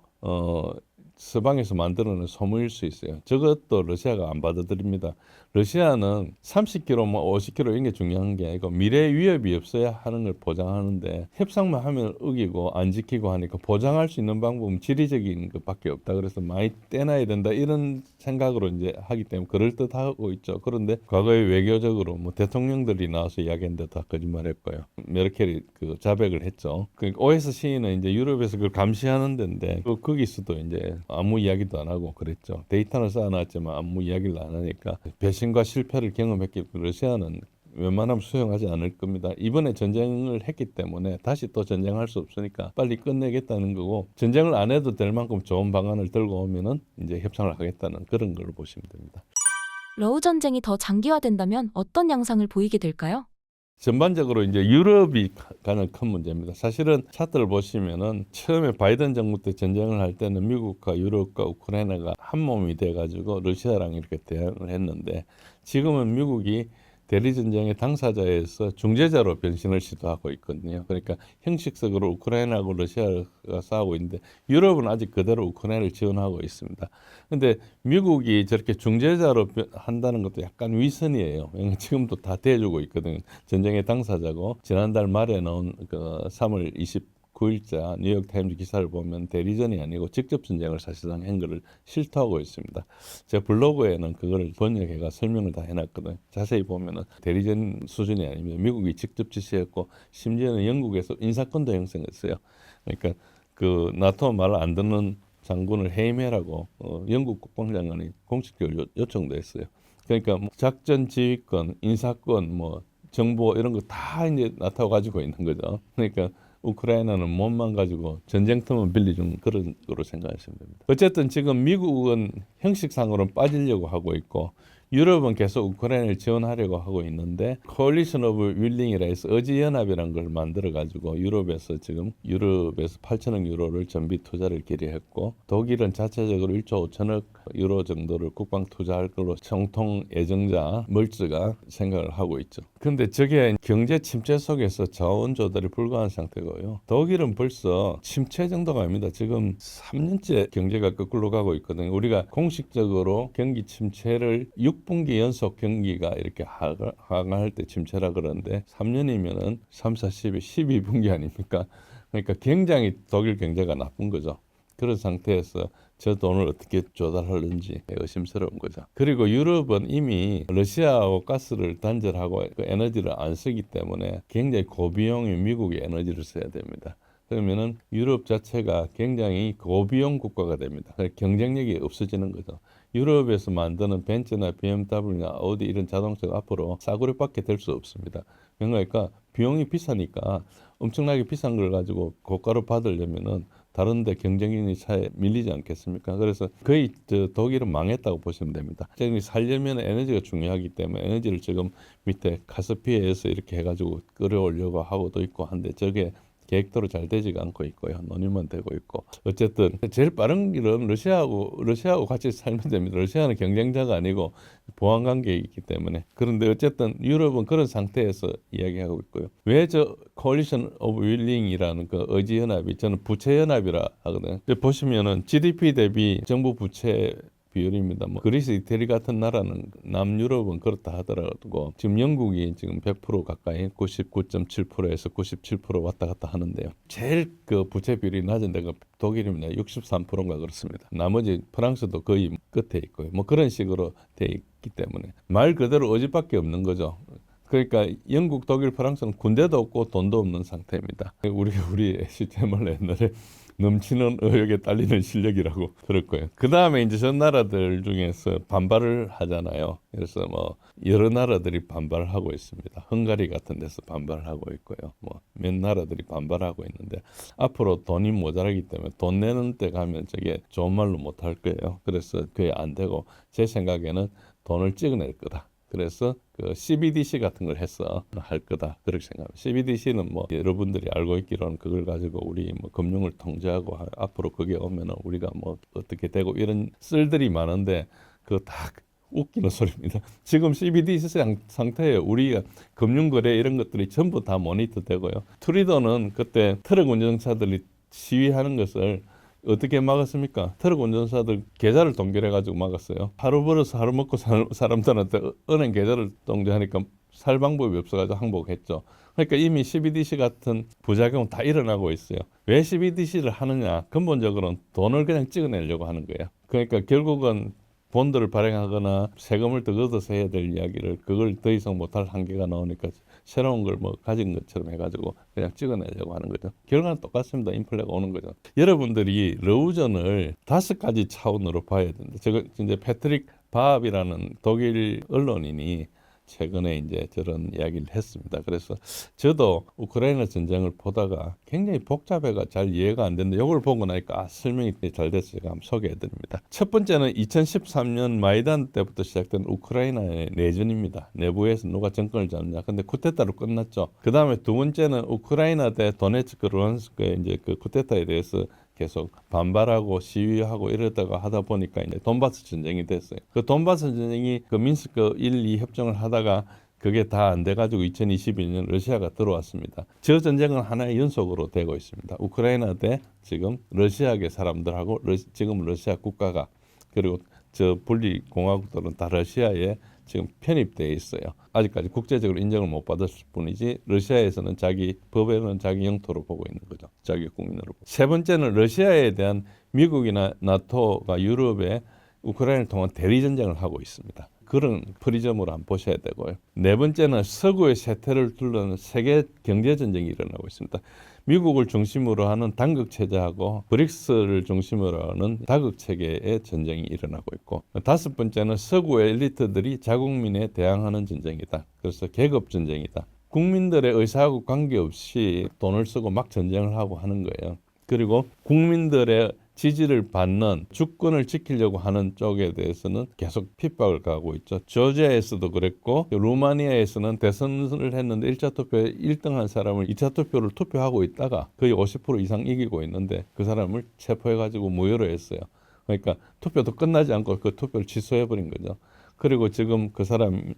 서방에서 만들어낸 소문일 수 있어요. 저것도 러시아가 안 받아들입니다. 러시아는 30km, 뭐 50km 이런 게 중요한 게 아니고 미래 위협이 없어야 하는 걸 보장하는데 협상만 하면 어기고 안 지키고 하니까 보장할 수 있는 방법은 지리적인 것밖에 없다. 그래서 많이 떼놔야 된다 이런 생각으로 이제 하기 때문에 그럴듯하고 있죠. 그런데 과거에 외교적으로 뭐 대통령들이 나와서 이야기했는데 다 거짓말했고요. 메르켈이 그 자백을 했죠. 그러니까 OSC는 이제 유럽에서 그걸 감시하는 데인데 거기서도 이제 아무 이야기도 안 하고 그랬죠. 데이터는 쌓아놨지만 아무 이야기를 안 하니까 배신과 실패를 경험했기 때문에 러시아는 웬만하면 수용하지 않을 겁니다. 이번에 전쟁을 했기 때문에 다시 또 전쟁할 수 없으니까 빨리 끝내겠다는 거고 전쟁을 안 해도 될 만큼 좋은 방안을 들고 오면은 이제 협상을 하겠다는 그런 걸로 보시면 됩니다. 러우 전쟁이 더 장기화된다면 어떤 양상을 보이게 될까요? 전반적으로 이제 유럽이 가장 큰 문제입니다. 사실은 차트를 보시면은 처음에 바이든 정부 때 전쟁을 할 때는 미국과 유럽과 우크라이나가 한 몸이 돼가지고 러시아랑 이렇게 대응을 했는데 지금은 미국이 대리전쟁의 당사자에서 중재자로 변신을 시도하고 있거든요. 그러니까 형식적으로 우크라이나하고 러시아가 싸우고 있는데 유럽은 아직 그대로 우크라이나를 지원하고 있습니다. 근데 미국이 저렇게 중재자로 한다는 것도 약간 위선이에요. 지금도 다 대주고 있거든요. 전쟁의 당사자고 지난달 말에 나온 그 3월 29일자 뉴욕타임즈 기사를 보면 대리전이 아니고 직접 전쟁을 사실상 한 거를 실토하고 있습니다. 제 블로그에는 그걸 번역해가 설명을 다 해놨거든요. 자세히 보면은 대리전 수준이 아닙니다. 미국이 직접 지시했고 심지어는 영국에서 인사권도 형성했어요. 그러니까 그 나토 말 안 듣는 장군을 해임해라고 영국 국방장관이 공식적으로 요청도 했어요. 그러니까 뭐 작전 지휘권, 인사권, 뭐 정보 이런 거 다 이제 나타가 가지고 있는 거죠. 그러니까 우크라이나는 몸만 가지고 전쟁터만 빌려준 그런 거로 생각하시면 됩니다. 어쨌든 지금 미국은 형식상으로는 빠지려고 하고 있고 유럽은 계속 우크라이나를 지원하려고 하고 있는데 Coalition of Willing이라 해서 의지연합이라는 걸 만들어가지고 유럽에서 8천억 유로를 전비 투자를 결의했고 독일은 자체적으로 1조 5천억 유로 정도를 국방 투자할 걸로 정통 예정자 멀츠가 생각을 하고 있죠. 근데 저게 경제 침체 속에서 자원 조달이 불가한 상태고요. 독일은 벌써 침체 정도가 아닙니다. 지금 3년째 경제가 거꾸로 가고 있거든요. 우리가 공식적으로 경기 침체를 6분기 연속 경기가 이렇게 하강할 때 침체라 그러는데 3년이면은 3, 4, 12분기 아닙니까? 그러니까 굉장히 독일 경제가 나쁜 거죠. 그런 상태에서 저 돈을 어떻게 조달하는지 의심스러운 거죠. 그리고 유럽은 이미 러시아하고 가스를 단절하고 그 에너지를 안 쓰기 때문에 굉장히 고비용의 미국의 에너지를 써야 됩니다. 그러면은 유럽 자체가 굉장히 고비용 국가가 됩니다. 경쟁력이 없어지는 거죠. 유럽에서 만드는 벤츠나 BMW나 아우디 이런 자동차가 앞으로 싸구려밖에 될 수 없습니다. 그러니까 비용이 비싸니까 엄청나게 비싼 걸 가지고 고가로 받으려면은 다른데 경쟁력이 차에 밀리지 않겠습니까? 그래서 거의 독일은 망했다고 보시면 됩니다. 살려면 에너지가 중요하기 때문에 에너지를 지금 밑에 카스피해에서 이렇게 해가지고 끌어오려고 하고도 있고 한데 저게 계획대로 잘 되지가 않고 있고요. 논의만 되고 있고. 어쨌든 제일 빠른 길은 러시아하고 같이 살면 됩니다. 러시아는 경쟁자가 아니고 보완 관계에 있기 때문에. 그런데 어쨌든 유럽은 그런 상태에서 이야기하고 있고요. 왜 저 Coalition of Willing이라는 그 의지 연합이 저는 부채 연합이라 하거든요. 보시면은 GDP 대비 정부 부채 비율입니다. 뭐 그리스, 이태리 같은 나라는 남유럽은 그렇다 하더라도 지금 영국이 지금 100% 가까이 99.7%에서 97% 왔다 갔다 하는데요. 제일 그 부채 비율이 낮은 데가 독일입니다. 63%인가 그렇습니다. 나머지 프랑스도 거의 끝에 있고요. 뭐 그런 식으로 돼 있기 때문에 말 그대로 의지밖에 없는 거죠. 그러니까 영국, 독일, 프랑스는 군대도 없고 돈도 없는 상태입니다. 우리 시스템을 옛날에 넘치는 의욕에 딸리는 실력이라고 그럴 거예요. 그 다음에 이제 전 나라들 중에서 반발을 하잖아요. 그래서 뭐 여러 나라들이 반발을 하고 있습니다. 헝가리 같은 데서 반발을 하고 있고요. 뭐 몇 나라들이 반발하고 있는데 앞으로 돈이 모자라기 때문에 돈 내는 때 가면 저게 좋은 말로 못 할 거예요. 그래서 그게 안 되고 제 생각에는 돈을 찍어낼 거다. 그래서 그 CBDC 같은 걸 해서 할 거다 그렇게 생각합니다. CBDC는 뭐 여러분들이 알고 있기로는 그걸 가지고 우리 뭐 금융을 통제하고 앞으로 그게 오면은 우리가 뭐 어떻게 되고 이런 썰들이 많은데 그거 다 웃기는 소리입니다. 지금 CBDC 상태에 우리가 금융거래 이런 것들이 전부 다 모니터 되고요. 트리더는 그때 트럭 운전사들이 시위하는 것을 어떻게 막았습니까? 트럭 운전사들 계좌를 동결해가지고 막았어요. 하루 벌어서 하루 먹고 사는 사람들한테 은행 계좌를 동결하니까 살 방법이 없어가지고 항복했죠. 그러니까 이미 CBDC 같은 부작용은 다 일어나고 있어요. 왜 CBDC를 하느냐? 근본적으로는 돈을 그냥 찍어내려고 하는 거예요. 그러니까 결국은 본드를 발행하거나 세금을 더 걷어서 해야 될 이야기를 그걸 더 이상 못할 한계가 나오니까 새로운 걸 뭐 가진 것처럼 해가지고 그냥 찍어내려고 하는 거죠. 결과는 똑같습니다. 인플레가 오는 거죠. 여러분들이 러우전을 5가지 차원으로 봐야 된다. 제가 이제 패트릭 바압이라는 독일 언론인이 최근에 이제 저런 이야기를 했습니다. 그래서 저도 우크라이나 전쟁을 보다가 굉장히 복잡해가 잘 이해가 안 되는데 이걸 보고 나니까 설명이 잘 돼서 제가 한번 소개해 드립니다. 첫 번째는 2013년 마이단 때부터 시작된 우크라이나의 내전입니다. 내부에서 누가 정권을 잡냐. 근데 쿠데타로 끝났죠. 그 다음에 두 번째는 우크라이나 대 도네츠크, 루한스크의 이제 그 쿠데타에 대해서 계속 반발하고 시위하고 이러다가 하다 보니까 이제 돈바스 전쟁이 됐어요. 그 돈바스 전쟁이 그 민스크 1, 2 협정을 하다가 그게 다 안 돼가지고 2021년 러시아가 들어왔습니다. 저 전쟁은 하나의 연속으로 되고 있습니다. 우크라이나 대 지금 러시아계 사람들하고 지금 러시아 국가가 그리고 저 분리 공화국들은 다 러시아에 지금 편입되어 있어요. 아직까지 국제적으로 인정을 못 받았을 뿐이지 러시아에서는 자기 법에는 자기 영토로 보고 있는 거죠. 자기 국민으로. 세 번째는 러시아에 대한 미국이나 나토가 유럽에 우크라이나를 통한 대리 전쟁을 하고 있습니다. 그런 프리즘으로 한번 보셔야 되고요. 네 번째는 서구의 쇠퇴를 둘러는 세계 경제 전쟁이 일어나고 있습니다. 미국을 중심으로 하는 단극 체제하고 브릭스를 중심으로 하는 다극 체계의 전쟁이 일어나고 있고, 다섯 번째는 서구의 엘리트들이 자국민에 대항하는 전쟁이다. 그래서 계급 전쟁이다. 국민들의 의사하고 관계없이 돈을 쓰고 막 전쟁을 하고 하는 거예요. 그리고 국민들의 지지를 받는 주권을 지키려고 하는 쪽에 대해서는 계속 핍박을 가하고 있죠. 조지아에서도 그랬고 루마니아에서는 대선을 했는데 1차 투표에 1등한 사람을 2차 투표를 투표하고 있다가 거의 50% 이상 이기고 있는데 그 사람을 체포해가지고 무효로 했어요. 그러니까 투표도 끝나지 않고 그 투표를 취소해버린 거죠. 그리고 지금 그 사람은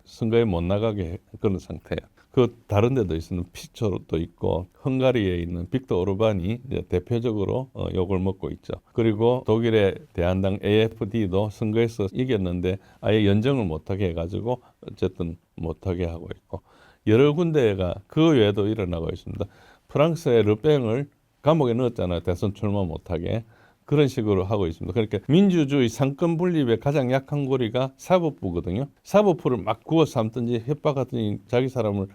선거에 못 나가게 그런 상태예요. 그 다른 데도 있는 피초도 있고 헝가리에 있는 빅터 오르반이 이제 대표적으로 욕을 먹고 있죠. 그리고 독일의 대한당 AfD도 선거에서 이겼는데 아예 연정을 못하게 해가지고 어쨌든 못하게 하고 있고 여러 군데가 그 외에도 일어나고 있습니다. 프랑스의 르팽을 감옥에 넣었잖아요. 대선 출마 못하게. 그런 식으로 하고 있습니다. 그러니까 민주주의 상권 분립의 가장 약한 고리가 사법부거든요. 사법부를 막 구워 삼든지 협박하든지 자기 사람을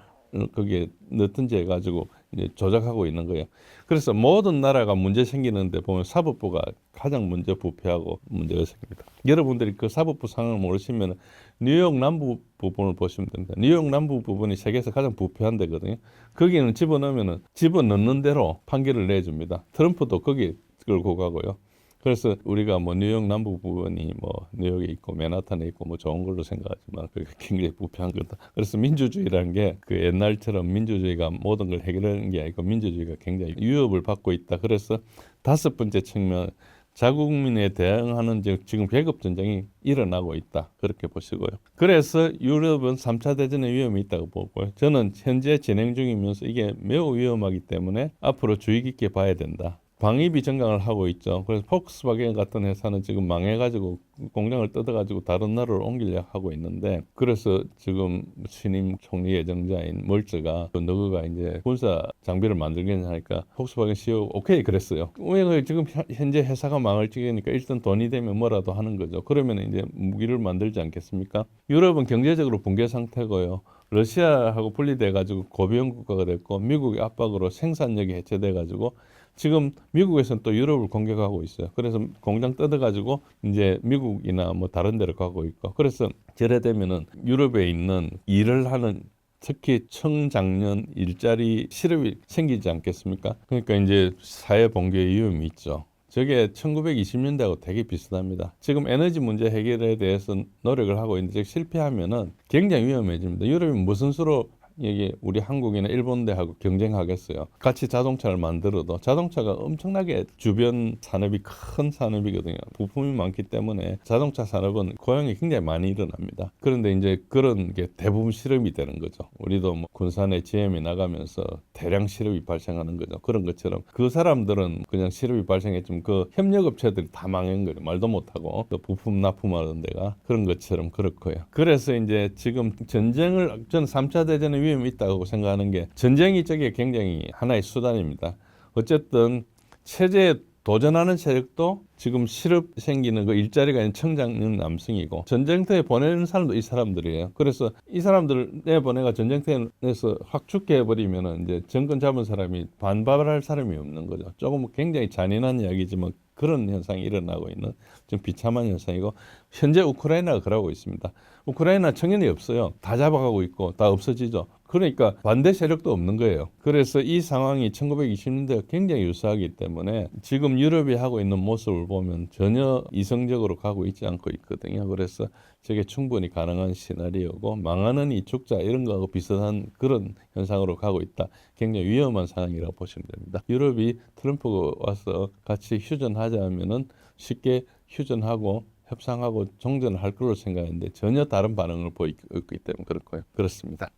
거기에 넣든지 해가지고 이제 조작하고 있는 거예요. 그래서 모든 나라가 문제 생기는데 보면 사법부가 가장 먼저 부패하고 문제가 생깁니다. 여러분들이 그 사법부 상황을 모르시면 뉴욕 남부 부분을 보시면 됩니다. 뉴욕 남부 부분이 세계에서 가장 부패한 데거든요. 거기는 집어넣는 대로 판결을 내줍니다. 트럼프도 거기 끌고 가고요. 그래서 우리가 뭐 뉴욕 남부 부분이 뭐 뉴욕에 있고 맨하탄에 있고 뭐 좋은 걸로 생각하지만 그게 굉장히 부패한 거다. 그래서 민주주의라는 게 그 옛날처럼 민주주의가 모든 걸 해결하는 게 아니고 민주주의가 굉장히 위협을 받고 있다. 그래서 다섯 번째 측면 자국민에 대응하는 지금 계급 전쟁이 일어나고 있다. 그렇게 보시고요. 그래서 유럽은 3차 대전의 위험이 있다고 보고요. 저는 현재 진행 중이면서 이게 매우 위험하기 때문에 앞으로 주의 깊게 봐야 된다. 방위비 증강을 하고 있죠. 그래서 폭스바겐 같은 회사는 지금 망해가지고 공장을 뜯어가지고 다른 나라로 옮기려고 하고 있는데, 그래서 지금 신임 총리 예정자인 멀츠가 너가 이제 군사 장비를 만들겠냐니까 폭스바겐 CEO 오케이 그랬어요. 왜 지금 현재 회사가 망할 지경이니까 일단 돈이 되면 뭐라도 하는 거죠. 그러면 이제 무기를 만들지 않겠습니까? 유럽은 경제적으로 붕괴 상태고요. 러시아하고 분리돼 가지고 고비용 국가가 됐고 미국의 압박으로 생산력이 해체돼 가지고 지금 미국에서는 또 유럽을 공격하고 있어요. 그래서 공장 뜯어가지고 이제 미국이나 뭐 다른 데로 가고 있고, 그래서 저래 되면은 유럽에 있는 일을 하는 특히 청장년 일자리 실업이 생기지 않겠습니까? 그러니까 이제 사회 붕괴의 위험이 있죠. 저게 1920년대하고 되게 비슷합니다. 지금 에너지 문제 해결에 대해서 노력을 하고 있는데 실패하면은 굉장히 위험해집니다. 유럽이 무슨 수로 여기 우리 한국이나 일본대하고 경쟁하겠어요. 같이 자동차를 만들어도 자동차가 엄청나게 주변 산업이 큰 산업이거든요. 부품이 많기 때문에 자동차 산업은 고용이 굉장히 많이 일어납니다. 그런데 이제 그런 게 대부분 실업이 되는 거죠. 우리도 뭐 군산에 GM이 나가면서 대량 실업이 발생하는 거죠. 그런 것처럼 그 사람들은 그냥 실업이 발생했지만 그 협력업체들이 다 망한 거예요. 말도 못하고 또 부품 납품하는 데가 그런 것처럼 그렇고요. 그래서 이제 지금 전쟁을 저는 3차 대전의 위험이 있다고 생각하는 게, 전쟁이 저게 굉장히 하나의 수단입니다. 어쨌든 체제에 도전하는 세력도 지금 실업 생기는 그 일자리가 있는 청장년 남성이고 전쟁터에 보내는 사람도 이 사람들이에요. 그래서 이 사람들을 내보내가 전쟁터에서 확 죽게 해버리면은 이제 정권 잡은 사람이 반발할 사람이 없는 거죠. 조금 굉장히 잔인한 이야기지만 그런 현상이 일어나고 있는 좀 비참한 현상이고, 현재 우크라이나가 그러고 있습니다. 우크라이나 청년이 없어요. 다 잡아가고 있고 다 없어지죠. 그러니까 반대 세력도 없는 거예요. 그래서 이 상황이 1920년대와 굉장히 유사하기 때문에 지금 유럽이 하고 있는 모습을 보면 전혀 이성적으로 가고 있지 않고 있거든요. 그래서 저게 충분히 가능한 시나리오고, 망하는 이 죽자 이런 거하고 비슷한 그런 현상으로 가고 있다. 굉장히 위험한 상황이라고 보시면 됩니다. 유럽이 트럼프가 와서 같이 휴전하자 하면은 쉽게 휴전하고 협상하고 종전을 할 거로 생각했는데 전혀 다른 반응을 보이기 때문에 그렇습니다.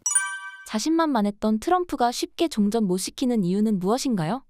자신만만했던 트럼프가 쉽게 종전 못 시키는 이유는 무엇인가요?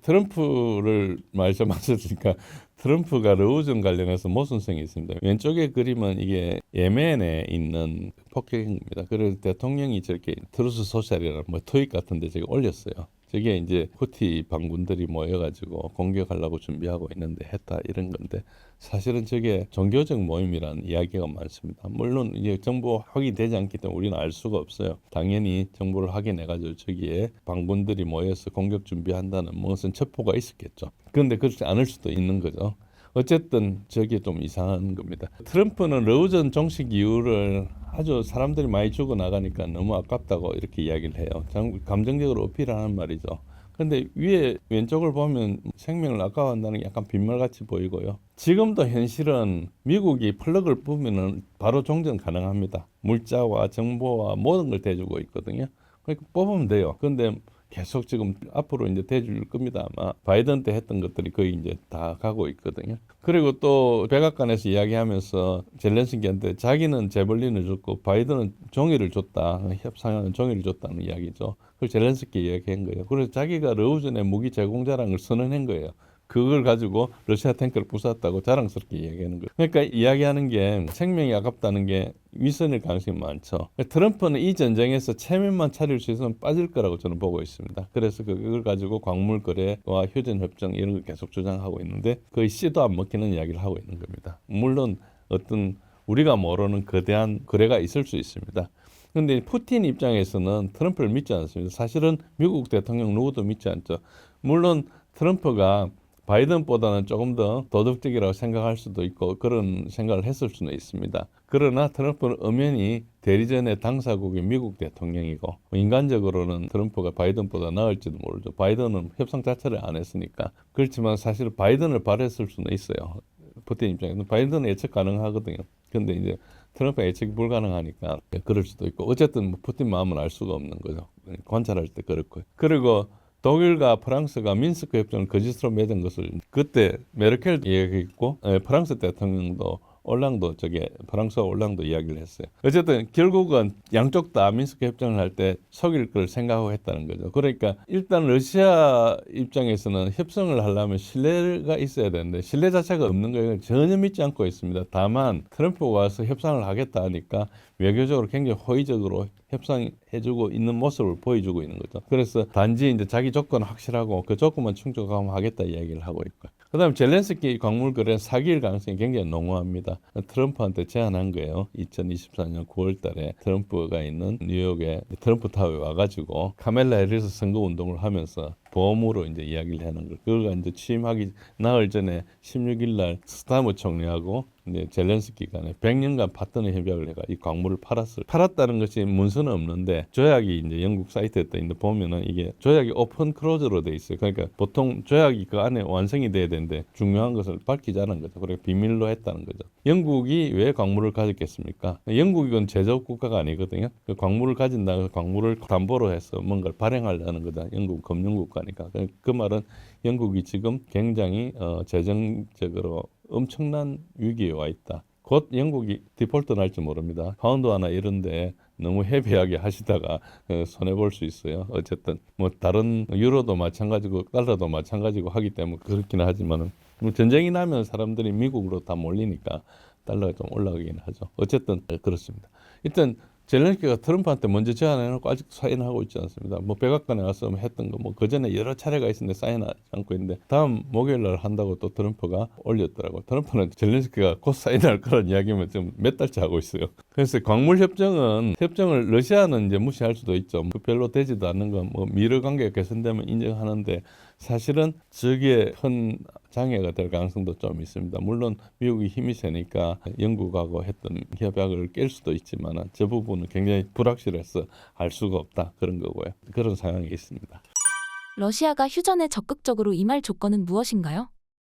트럼프를 말씀하셨으니까 트럼프가 러우전 관련해서 모순성이 있습니다. 왼쪽의 그림은 이게 예멘에 있는 폭격입니다. 그래서 대통령이 저렇게 트루스 소셜이라는 뭐 토익 같은 데 제가 올렸어요. 저게 이제 후티 반군들이 모여가지고 공격하려고 준비하고 있는데 했다 이런 건데, 사실은 저게 종교적 모임이라는 이야기가 많습니다. 물론 이제 정보 확인되지 않기 때문에 우리는 알 수가 없어요. 당연히 정보를 확인해가지고 저기에 반군들이 모여서 공격 준비한다는 무슨 첩보가 있었겠죠. 그런데 그렇지 않을 수도 있는 거죠. 어쨌든 저게 좀 이상한 겁니다. 트럼프는 러우전 종식 이유를 아주 사람들이 많이 죽어나가니까 너무 아깝다고 이렇게 이야기를 해요. 감정적으로 어필하는 말이죠. 근데 위에 왼쪽을 보면 생명을 아까워한다는 게 약간 빈말같이 보이고요. 지금도 현실은 미국이 플러그를 뽑으면 바로 종전 가능합니다. 물자와 정보와 모든 걸 대주고 있거든요. 그러니까 뽑으면 돼요. 그런데 계속 지금 앞으로 이제 대줄 겁니다. 아마 바이든 때 했던 것들이 거의 이제 다 가고 있거든요. 그리고 또 백악관에서 이야기하면서 젤렌스키한테 자기는 제벌린을 줬고 바이든은 종이를 줬다. 협상하는 종이를 줬다는 이야기죠. 그걸 젤렌스키 이야기한 거예요. 그래서 자기가 러우전의 무기 제공자라는 걸 선언한 거예요. 그걸 가지고 러시아 탱크를 부쉈다고 자랑스럽게 이야기하는 거예요. 그러니까 이야기하는 게 생명이 아깝다는 게 위선일 가능성이 많죠. 트럼프는 이 전쟁에서 체면만 차릴 수 있으면 빠질 거라고 저는 보고 있습니다. 그래서 그걸 가지고 광물 거래와 휴전 협정 이런 걸 계속 주장하고 있는데 거의 씨도 안 먹히는 이야기를 하고 있는 겁니다. 물론 어떤 우리가 모르는 거대한 거래가 있을 수 있습니다. 그런데 푸틴 입장에서는 트럼프를 믿지 않습니다. 사실은 미국 대통령 누구도 믿지 않죠. 물론 트럼프가 바이든보다는 조금 더 도덕적이라고 생각할 수도 있고 그런 생각을 했을 수는 있습니다. 그러나 트럼프는 엄연히 대리전의 당사국이 미국 대통령이고 인간적으로는 트럼프가 바이든보다 나을지도 모르죠. 바이든은 협상 자체를 안 했으니까. 그렇지만 사실 바이든을 바랬을 수는 있어요. 푸틴 입장에서는 바이든은 예측 가능하거든요. 근데 이제 트럼프가 예측이 불가능하니까 그럴 수도 있고 어쨌든 뭐 푸틴 마음은 알 수가 없는 거죠. 관찰할 때 그렇고. 그리고 독일과 프랑스가 민스크 협정을 거짓으로 맺은 것을 그때 메르켈 얘기했고 프랑스 대통령도 올랑도 프랑스와 올랑도 이야기를 했어요. 어쨌든 결국은 양쪽 다 민스크 협정을 할 때 속일 걸 생각하고 했다는 거죠. 그러니까 일단 러시아 입장에서는 협상을 하려면 신뢰가 있어야 되는데 신뢰 자체가 없는 거예요. 전혀 믿지 않고 있습니다. 다만 트럼프가 와서 협상을 하겠다 하니까 외교적으로 굉장히 호의적으로 협상해주고 있는 모습을 보여주고 있는 거죠. 그래서 단지 이제 자기 조건 확실하고 그 조건만 충족하면 하겠다 이야기를 하고 있고. 그다음 젤렌스키 광물 거래 사기일 가능성이 굉장히 농후합니다. 트럼프한테 제안한 거예요. 2024년 9월달에 트럼프가 있는 뉴욕에 트럼프 타워에 와가지고 카멜라 해리스 선거 운동을 하면서 보험으로 이제 이야기를 하는 거. 그걸 이제 취임하기 나흘 전에 16일날 스타머 총리하고 이제 젤렌스키 간에 100년간 파트너 협약을 해가 이 광물을 팔았다는 것이 문서는 없는데 조약이 이제 영국 사이트에 떠 있는데 보면은 이게 조약이 오픈 클로즈로 돼 있어요. 그러니까 보통 조약이 그 안에 완성이 돼야 되는데 중요한 것을 밝히지 않은 거죠. 그러니까 비밀로 했다는 거죠. 영국이 왜 광물을 가졌겠습니까? 영국은 제조업 국가가 아니거든요. 그 광물을 가진다고 해서 광물을 담보로 해서 뭔가를 발행하려는 거다. 영국 금융국가니까. 그 말은 영국이 지금 굉장히 재정적으로 엄청난 위기에 와 있다. 곧 영국이 디폴트 날지 모릅니다. 파운드화나 이런데 너무 헤비하게 하시다가 손해 볼 수 있어요. 어쨌든 뭐 다른 유로도 마찬가지고 달러도 마찬가지고 하기 때문에 그렇긴 하지만은 뭐 전쟁이 나면 사람들이 미국으로 다 몰리니까 달러가 좀 올라가긴 하죠. 어쨌든 그렇습니다. 일단 젤렌스키가 트럼프한테 먼저 제안해놓고 아직 사인하고 있지 않습니다. 뭐 백악관에 가서 했던 거 뭐 그 전에 여러 차례가 있었는데 사인하지 않고 있는데 다음 목요일날 한다고 또 트럼프가 올렸더라고요. 트럼프는 젤렌스키가 곧 사인할 거란 이야기면 좀 몇 달째 하고 있어요. 그래서 광물 협정을 러시아는 이제 무시할 수도 있죠. 뭐 별로 되지도 않는 건 뭐 미러 관계가 개선되면 인정하는데 사실은 저기에 큰 장애가 될 가능성도 좀 있습니다. 물론 미국이 힘이 세니까 영국하고 했던 협약을 깰 수도 있지만 저 부분은 굉장히 불확실해서 알 수가 없다 그런 거고요. 그런 상황이 있습니다. 러시아가 휴전에 적극적으로 임할 조건은 무엇인가요?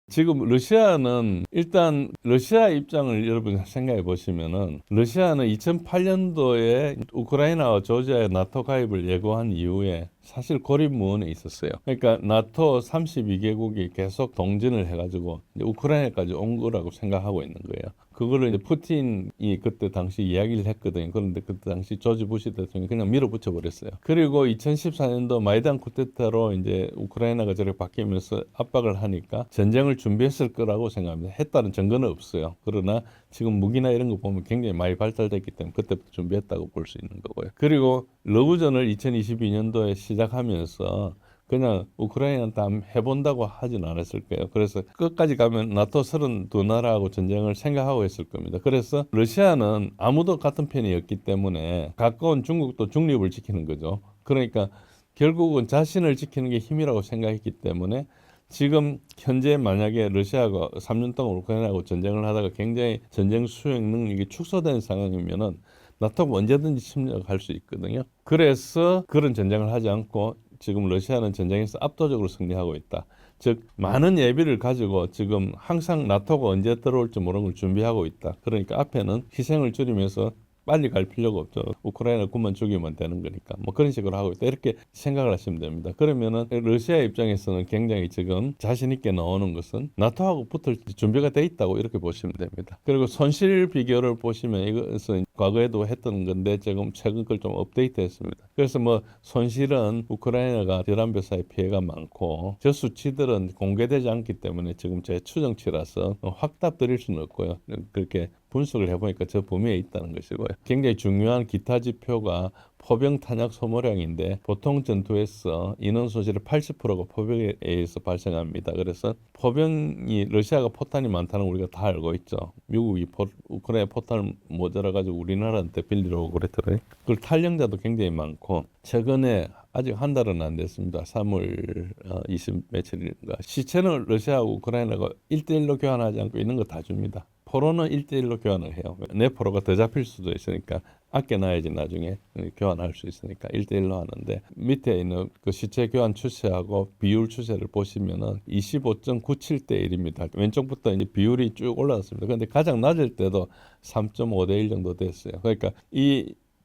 지금 러시아는 일단 러시아 입장을 여러분 생각해 보시면은 러시아는 2008년도에 우크라이나와 조지아의 나토 가입을 예고한 이후에 사실 고립무원에 있었어요. 그러니까 나토 32개국이 계속 동진을 해가지고 이제 우크라이나까지 온 거라고 생각하고 있는 거예요. 그거를 이제 푸틴이 그때 당시 이야기를 했거든요. 그런데 그때 당시 조지 부시 대통령이 그냥 밀어붙여 버렸어요. 그리고 2014년도 마이단 쿠데타로 이제 우크라이나가 저렇게 바뀌면서 압박을 하니까 전쟁을 준비했을 거라고 생각합니다. 했다는 증거는 없어요. 그러나 지금 무기나 이런 거 보면 굉장히 많이 발달됐기 때문에 그때부터 준비했다고 볼 수 있는 거고요. 그리고 러브전을 2022년도에 시작하면서 그냥 우크라이나한테 한번 해본다고 하진 않았을 거예요. 그래서 끝까지 가면 나토 32나라하고 전쟁을 생각하고 있을 겁니다. 그래서 러시아는 아무도 같은 편이었기 때문에 가까운 중국도 중립을 지키는 거죠. 그러니까 결국은 자신을 지키는 게 힘이라고 생각했기 때문에 지금 현재 만약에 러시아가 3년 동안 우크라이나하고 전쟁을 하다가 굉장히 전쟁 수행 능력이 축소된 상황이면은 나토가 언제든지 침략할 수 있거든요. 그래서 그런 전쟁을 하지 않고 지금 러시아는 전쟁에서 압도적으로 승리하고 있다. 즉 많은 예비를 가지고 지금 항상 나토가 언제 들어올지 모르는 걸 준비하고 있다. 그러니까 앞에는 희생을 줄이면서 빨리 갈 필요가 없죠. 우크라이나 군만 죽이면 되는 거니까 뭐 그런 식으로 하고 있다 이렇게 생각을 하시면 됩니다. 그러면은 러시아 입장에서는 굉장히 지금 자신 있게 나오는 것은 나토하고 붙을 준비가 돼 있다고 이렇게 보시면 됩니다. 그리고 손실 비교를 보시면 이것은 과거에도 했던 건데 지금 최근 걸 좀 업데이트했습니다. 그래서 뭐 손실은 우크라이나가 벼랑벼사의 피해가 많고 저 수치들은 공개되지 않기 때문에 지금 제 추정치라서 확답 드릴 수는 없고요. 그렇게 분석을 해보니까 저 범위에 있다는 것이고요. 굉장히 중요한 기타 지표가 포병 탄약 소모량인데 보통 전투에서 인원 손실의 80%가 포병에 의해서 발생합니다. 그래서 포병이 러시아가 포탄이 많다는 걸 우리가 다 알고 있죠. 미국이 우크라이나 포탄을 모자라가지고 우리나라한테 빌리러 오고 그랬더라고요. 그걸 탈영자도 굉장히 많고 최근에 아직 한 달은 안 됐습니다. 3월 20 며칠인가 시체는 러시아하고 우크라이나가 1대1로 교환하지 않고 있는 거 다 줍니다. 포로는 1대1로 교환을 해요. 내 포로가 더 잡힐 수도 있으니까 아껴놔야지 나중에 교환할 수 있으니까 1대1로 하는데 밑에 있는 그 시체 교환 추세하고 비율 추세를 보시면은 25.97대 1입니다. 왼쪽부터 이제 비율이 쭉 올라왔습니다. 그런데 가장 낮을 때도 3.5대 1 정도 됐어요. 그러니까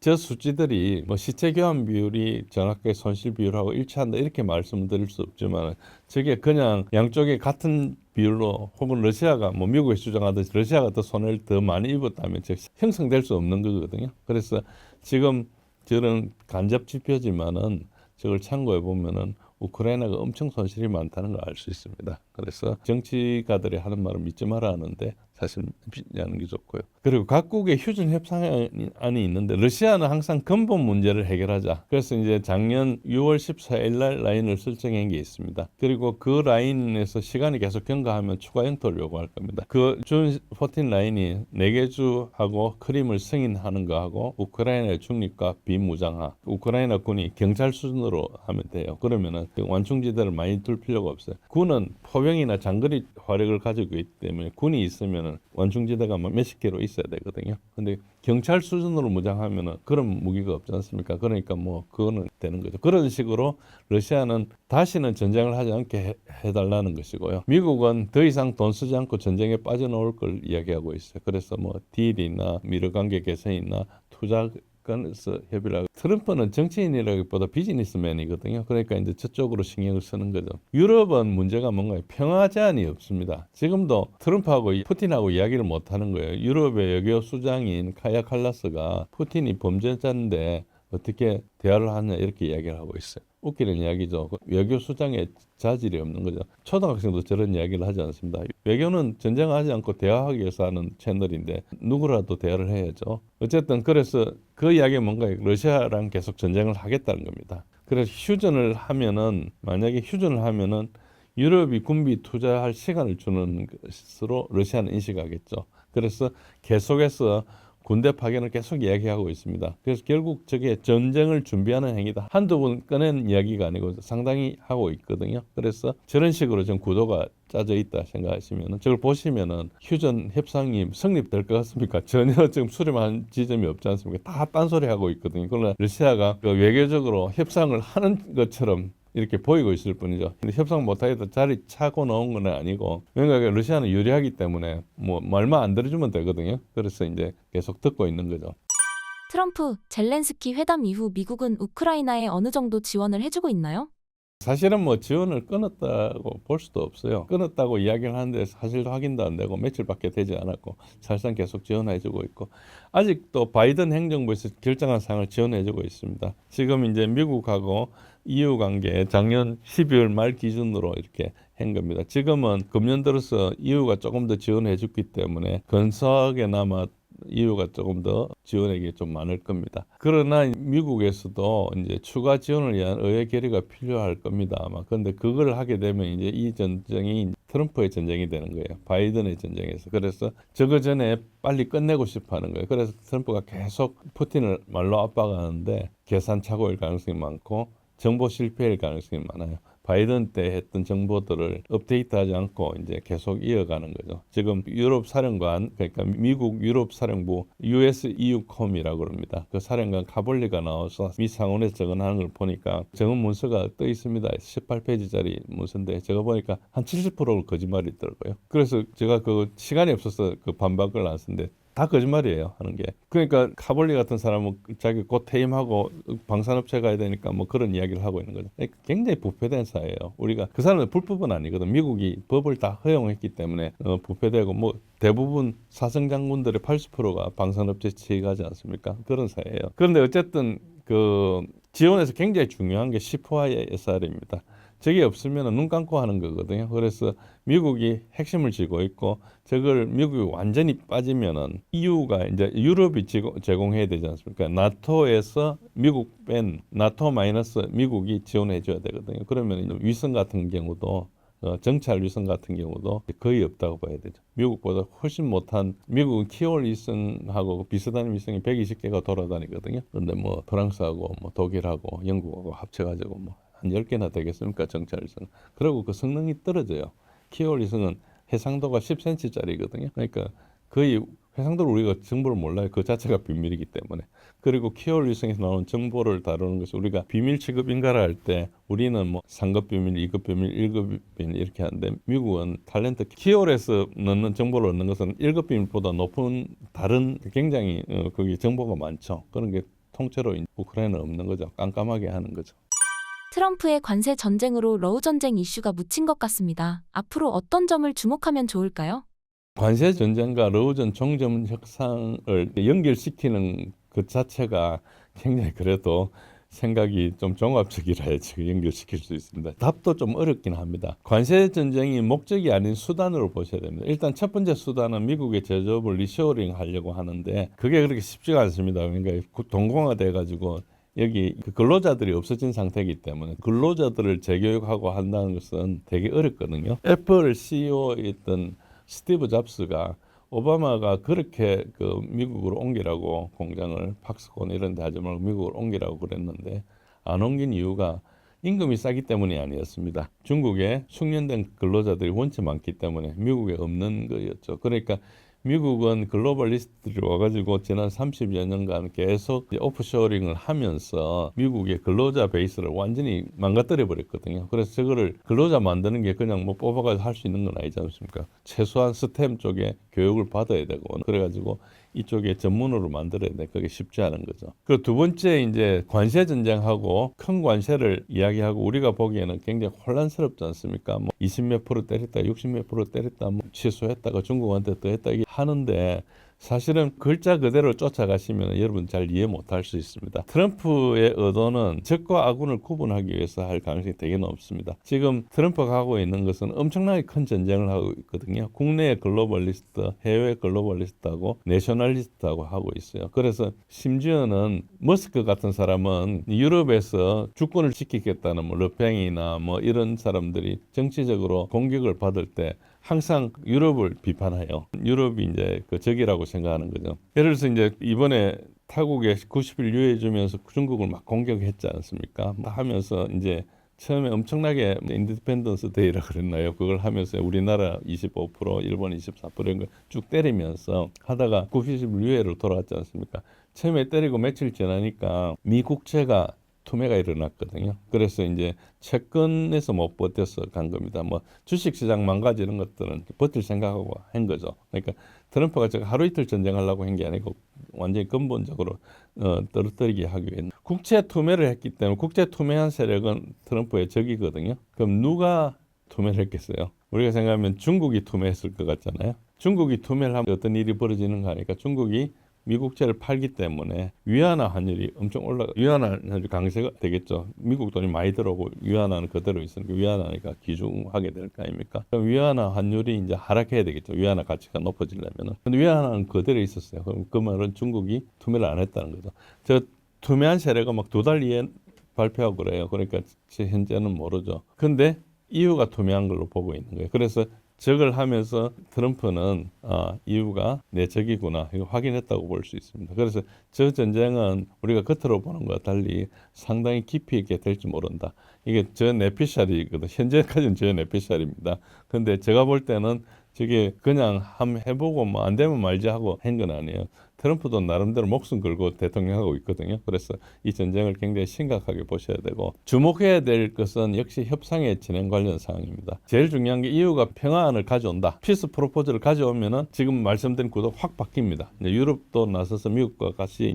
저 수치들이 뭐 시체 교환 비율이 정확하게 손실 비율하고 일치한다 이렇게 말씀드릴 수 없지만 저게 그냥 양쪽에 같은 비율로 혹은 러시아가 뭐 미국이 주장하듯이 러시아가 더 손해를 더 많이 입었다면 형성될 수 없는 거거든요. 그래서 지금 저런 간접 지표지만은 저걸 참고해 보면은 우크라이나가 엄청 손실이 많다는 걸 알 수 있습니다. 그래서 정치가들이 하는 말을 믿지 마라 하는데 사실 믿지 않는 게 좋고요. 그리고 각국의 휴전 협상안이 있는데 러시아는 항상 근본 문제를 해결하자. 그래서 이제 작년 6월 14일 날 라인을 설정한 게 있습니다. 그리고 그 라인에서 시간이 계속 경과하면 추가 영토를 요구할 겁니다. 그 준 14 라인이 4개 주하고 크림을 승인하는 거하고 우크라이나의 중립과 비무장화, 우크라이나 군이 경찰 수준으로 하면 돼요. 그러면은 완충지대를 많이 둘 필요가 없어요. 군은 포병이나 장거리 화력을 가지고 있기 때문에 군이 있으면은 완충지대가 몇십 킬로 있어야 되거든요. 근데 경찰 수준으로 무장하면은 그런 무기가 없지 않습니까? 그러니까 뭐 그거는 되는 거죠. 그런 식으로 러시아는 다시는 전쟁을 하지 않게 해달라는 것이고요. 미국은 더 이상 돈 쓰지 않고 전쟁에 빠져나올 걸 이야기하고 있어요. 그래서 뭐 딜이나 미르관계 개선이나 투자 그래서 협의를 하고 트럼프는 정치인이라기보다 비즈니스맨이거든요. 그러니까 이제 저쪽으로 신경을 쓰는 거죠. 유럽은 문제가 뭔가요? 평화 제한이 없습니다. 지금도 트럼프하고 푸틴하고 이야기를 못 하는 거예요. 유럽의 외교 수장인 카야 칼라스가 푸틴이 범죄자인데 어떻게 대화를 하냐 이렇게 이야기를 하고 있어요. 웃기는 이야기죠. 외교 수장의 자질이 없는 거죠. 초등학생도 저런 이야기를 하지 않습니다. 외교는 전쟁하지 않고 대화하기 위해서 하는 채널인데 누구라도 대화를 해야죠. 어쨌든 그래서 그 이야기가 뭔가요? 러시아랑 계속 전쟁을 하겠다는 겁니다. 그래서 만약에 휴전을 하면은 유럽이 군비 투자할 시간을 주는 것으로 러시아는 인식하겠죠. 그래서 계속해서 군대 파견을 계속 이야기하고 있습니다. 그래서 결국 저게 전쟁을 준비하는 행위다. 한두 번 꺼낸 이야기가 아니고 상당히 하고 있거든요. 그래서 저런 식으로 좀 구도가 짜져 있다 생각하시면 저걸 보시면은 휴전 협상이 성립될 것 같습니까? 전혀 지금 수렴한 지점이 없지 않습니까? 다 딴소리 하고 있거든요. 그러나 러시아가 그 외교적으로 협상을 하는 것처럼 이렇게 보이고 있을 뿐이죠. 근데 협상 못하겠다 자리 차고 나온 건 아니고 왜냐하면 러시아는 유리하기 때문에 뭐 말만 안 들어주면 되거든요. 그래서 이제 계속 듣고 있는 거죠. 트럼프, 젤렌스키 회담 이후 미국은 우크라이나에 어느 정도 지원을 해주고 있나요? 사실은 뭐 지원을 끊었다고 볼 수도 없어요. 끊었다고 이야기를 하는데 사실도 확인도 안 되고 며칠밖에 되지 않았고 사실상 계속 지원해주고 있고 아직도 바이든 행정부에서 결정한 사항을 지원해주고 있습니다. 지금 이제 미국하고 EU 관계 작년 12월 말 기준으로 이렇게 한 겁니다. 지금은 금년 들어서 EU가 조금 더 지원해줬기 때문에 근소하게나마 EU가 조금 더 지원액이 좀 많을 겁니다. 그러나 미국에서도 이제 추가 지원을 위한 의회 결의가 필요할 겁니다. 아마 그런데 그걸 하게 되면 이제 이 전쟁이 트럼프의 전쟁이 되는 거예요. 바이든의 전쟁에서. 그래서 저거 전에 빨리 끝내고 싶어 하는 거예요. 그래서 트럼프가 계속 푸틴을 말로 압박하는데 계산 착오일 가능성이 많고 정보 실패일 가능성이 많아요. 바이든 때 했던 정보들을 업데이트하지 않고 이제 계속 이어가는 거죠. 지금 유럽 사령관, 그러니까 미국 유럽 사령부 US EUCOM이라고 그럽니다. 그 사령관 카볼리가 나와서 미 상원에서 적어하는 걸 보니까 적은 문서가 떠 있습니다. 18페이지짜리 문서인데 제가 보니까 한 70%가 거짓말이 있더라고요. 그래서 제가 그 시간이 없어서 그 반박을 안 쓰는데 다 거짓말이에요 하는 게. 그러니까 카볼리 같은 사람은 자기 곧 퇴임하고 방산업체 가야 되니까 뭐 그런 이야기를 하고 있는 거죠. 굉장히 부패된 사회예요. 우리가 그 사람은 불법은 아니거든. 미국이 법을 다 허용했기 때문에 부패되고 뭐 대부분 사성 장군들의 80%가 방산업체 취직하지 않습니까? 그런 사회예요. 그런데 어쨌든 그 지원에서 굉장히 중요한 게 C4ISR입니다. 저게 없으면 눈 감고 하는 거거든요. 그래서 미국이 핵심을 쥐고 있고 저걸 미국이 완전히 빠지면은 EU가 이제 유럽이 제공해야 되지 않습니까? 나토에서 미국 뺀 나토 마이너스 미국이 지원해 줘야 되거든요. 그러면 위성 같은 경우도 정찰 위성 같은 경우도 거의 없다고 봐야 되죠. 미국보다 훨씬 못한 미국은 키올 위성하고 비슷한 위성이 120개가 돌아다니거든요. 그런데 뭐 프랑스하고 뭐 독일하고 영국하고 합쳐가지고 뭐 한 10개나 되겠습니까? 정찰 위성. 그리고 그 성능이 떨어져요. 키올 위성은 해상도가 10cm짜리거든요. 그러니까 거의 해상도를 우리가 정보를 몰라요. 그 자체가 비밀이기 때문에. 그리고 키올 위성에서 나오는 정보를 다루는 것이 우리가 비밀 취급 인가를 할 때 우리는 뭐 상급 비밀, 2급 비밀, 1급 비밀 이렇게 하는데 미국은 탤런트 키올에서 넣는 정보를 얻는 것은 1급 비밀보다 높은 다른 굉장히 거기 정보가 많죠. 그런 게 통째로 우크라이나는 없는 거죠. 깜깜하게 하는 거죠. 트럼프의 관세 전쟁으로 러우 전쟁 이슈가 묻힌 것 같습니다. 앞으로 어떤 점을 주목하면 좋을까요? 관세 전쟁과 러우전 종전 협상을 연결시키는 그 자체가 굉장히 그래도 생각이 좀 종합적이라 지금 연결시킬 수 있습니다. 답도 좀 어렵긴 합니다. 관세 전쟁이 목적이 아닌 수단으로 보셔야 됩니다. 일단 첫 번째 수단은 미국의 제조업을 리쇼어링 하려고 하는데 그게 그렇게 쉽지가 않습니다. 그러니까 동공화돼 가지고 여기 그 근로자들이 없어진 상태이기 때문에 근로자들을 재교육하고 한다는 것은 되게 어렵거든요. 애플 CEO였던 스티브 잡스가 오바마가 그렇게 그 미국으로 옮기라고 공장을 팍스콘 이런 데 하지 말고 미국으로 옮기라고 그랬는데 안 옮긴 이유가 임금이 싸기 때문이 아니었습니다. 중국에 숙련된 근로자들이 원체 많기 때문에 미국에 없는 거였죠. 그러니까 미국은 글로벌리스트들이 와가지고 지난 30여 년간 계속 오프쇼링을 하면서 미국의 근로자 베이스를 완전히 망가뜨려 버렸거든요. 그래서 저거를 근로자 만드는 게 그냥 뭐 뽑아가지고 할 수 있는 건 아니지 않습니까? 최소한 스템 쪽에 교육을 받아야 되고 그래가지고 이쪽에 전문으로 만들어야 돼. 그게 쉽지 않은 거죠. 그리고 두 번째 이제 관세 전쟁하고 큰 관세를 이야기하고 우리가 보기에는 굉장히 혼란스럽지 않습니까? 뭐 20몇 프로 때렸다, 60몇 프로 때렸다, 뭐 취소했다가 중국한테 더 했다 이게 하는데 사실은 글자 그대로 쫓아가시면 여러분 잘 이해 못할 수 있습니다. 트럼프의 의도는 적과 아군을 구분하기 위해서 할 가능성이 되게 높습니다. 지금 트럼프가 하고 있는 것은 엄청나게 큰 전쟁을 하고 있거든요. 국내 글로벌리스트, 해외 글로벌리스트하고 내셔널리스트하고 하고 있어요. 그래서 심지어는 머스크 같은 사람은 유럽에서 주권을 지키겠다는 뭐 르팽이나 뭐 이런 사람들이 정치적으로 공격을 받을 때 항상 유럽을 비판해요. 유럽이 이제 그 적이라고 생각하는 거죠. 예를 들어서 이제 이번에 타국에 90일 유예해주면서 중국을 막 공격했지 않습니까? 하면서 이제 처음에 엄청나게 인디펜던스 데이라 그랬나요? 그걸 하면서 우리나라 25%, 일본 24% 이런 걸 쭉 때리면서 하다가 90일 유예로 돌아왔지 않습니까? 처음에 때리고 며칠 지나니까 미 국채가 투매가 일어났거든요. 그래서 이제 채권에서 못 버텨서 간 겁니다. 뭐 주식시장 망가지는 것들은 버틸 생각하고 한 거죠. 그러니까 트럼프가 제가 하루 이틀 전쟁하려고 한 게 아니고 완전히 근본적으로 떨어뜨리게 하기 위해 국채 투매를 했기 때문에 국채 투매한 세력은 트럼프의 적이거든요. 그럼 누가 투매를 했겠어요? 우리가 생각하면 중국이 투매했을 것 같잖아요. 중국이 투매를 하면 어떤 일이 벌어지는가 하니까 중국이 미국채를 팔기 때문에 위안화 환율이 엄청 위안화 환율 강세가 되겠죠. 미국 돈이 많이 들어오고 위안화는 그대로 있으니까 위안화니까 귀중하게 될 거 아닙니까? 그럼 위안화 환율이 이제 하락해야 되겠죠. 위안화 가치가 높아지려면은. 근데 위안화는 그대로 있었어요. 그럼 그 말은 중국이 투매를 안 했다는 거죠. 저 투매한 세력가 막 2달 이에 발표하고 그래요. 그러니까 현재는 모르죠. 근데 EU가 투매한 걸로 보고 있는 거예요. 그래서 적을 하면서 트럼프는 EU가 내 적이구나 이거 확인했다고 볼 수 있습니다. 그래서 저 전쟁은 우리가 겉으로 보는 것과 달리 상당히 깊이 있게 될지 모른다. 이게 저 내피셜이거든. 현재까지는 저 내피셜입니다. 근데 제가 볼 때는 저게 그냥 한번 해보고 뭐 안 되면 말지 하고 한 건 아니에요. 트럼프도 나름대로 목숨 걸고 대통령하고 있거든요. 그래서 이 전쟁을 굉장히 심각하게 보셔야 되고 주목해야 될 것은 역시 협상의 진행 관련 사항입니다. 제일 중요한 게 EU가 평화안을 가져온다. 피스 프로포즈를 가져오면은 지금 말씀드린 구도 확 바뀝니다. 이제 유럽도 나서서 미국과 같이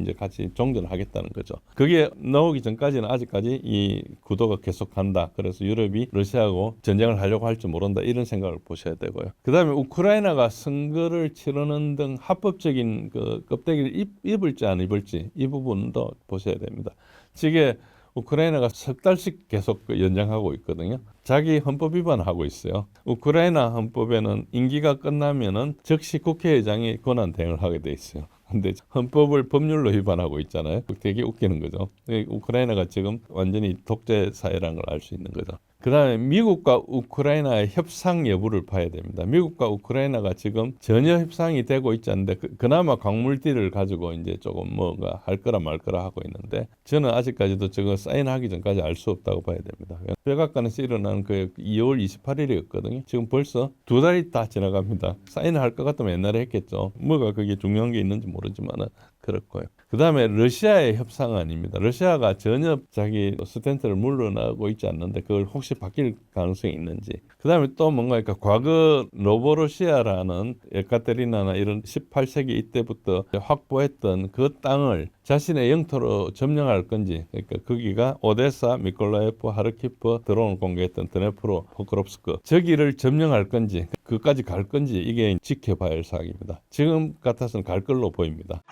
종전을 하겠다는 거죠. 그게 나오기 전까지는 아직까지 이 구도가 계속 간다. 그래서 유럽이 러시아하고 전쟁을 하려고 할지 모른다. 이런 생각을 보셔야 되고요. 그다음에 우크라이나가 선거를 치르는 등 합법적인 그 껍데기를 입을지 안 입을지 이 부분도 보셔야 됩니다. 지금 우크라이나가 석 달씩 계속 연장하고 있거든요. 자기 헌법 위반하고 있어요. 우크라이나 헌법에는 임기가 끝나면은 즉시 국회의장이 권한 대행을 하게 돼 있어요. 근데 헌법을 법률로 위반하고 있잖아요. 되게 웃기는 거죠. 우크라이나가 지금 완전히 독재 사회라는 걸 알 수 있는 거죠. 그다음에 미국과 우크라이나의 협상 여부를 봐야 됩니다. 미국과 우크라이나가 지금 전혀 협상이 되고 있지 않는데 그나마 광물딜을 가지고 이제 조금 뭔가 할 거라 말 거라 하고 있는데 저는 아직까지도 저거 사인하기 전까지 알 수 없다고 봐야 됩니다. 백악관에서 일어난 그 2월 28일이었거든요. 지금 벌써 2달이 다 지나갑니다. 사인을 할 것 같으면 옛날에 했겠죠. 뭐가 그게 중요한 게 있는지 모르지만은 그렇고요. 그 다음에 러시아의 협상안입니다. 러시아가 전혀 자기 스탠스를 물러나고 있지 않는데 그걸 혹시 바뀔 가능성이 있는지. 그 다음에 또 뭔가 그러니까 과거 노보로시아라는 에카테리나나 이런 18세기 이때부터 확보했던 그 땅을 자신의 영토로 점령할 건지, 그러니까 거기가 오데사, 미콜라예프, 하르키프, 드론을 공개했던 드네프로, 포크롭스크 저기를 점령할 건지, 그까지 갈 건지 이게 지켜봐야 할 사항입니다. 지금 같아서는 갈 걸로 보입니다.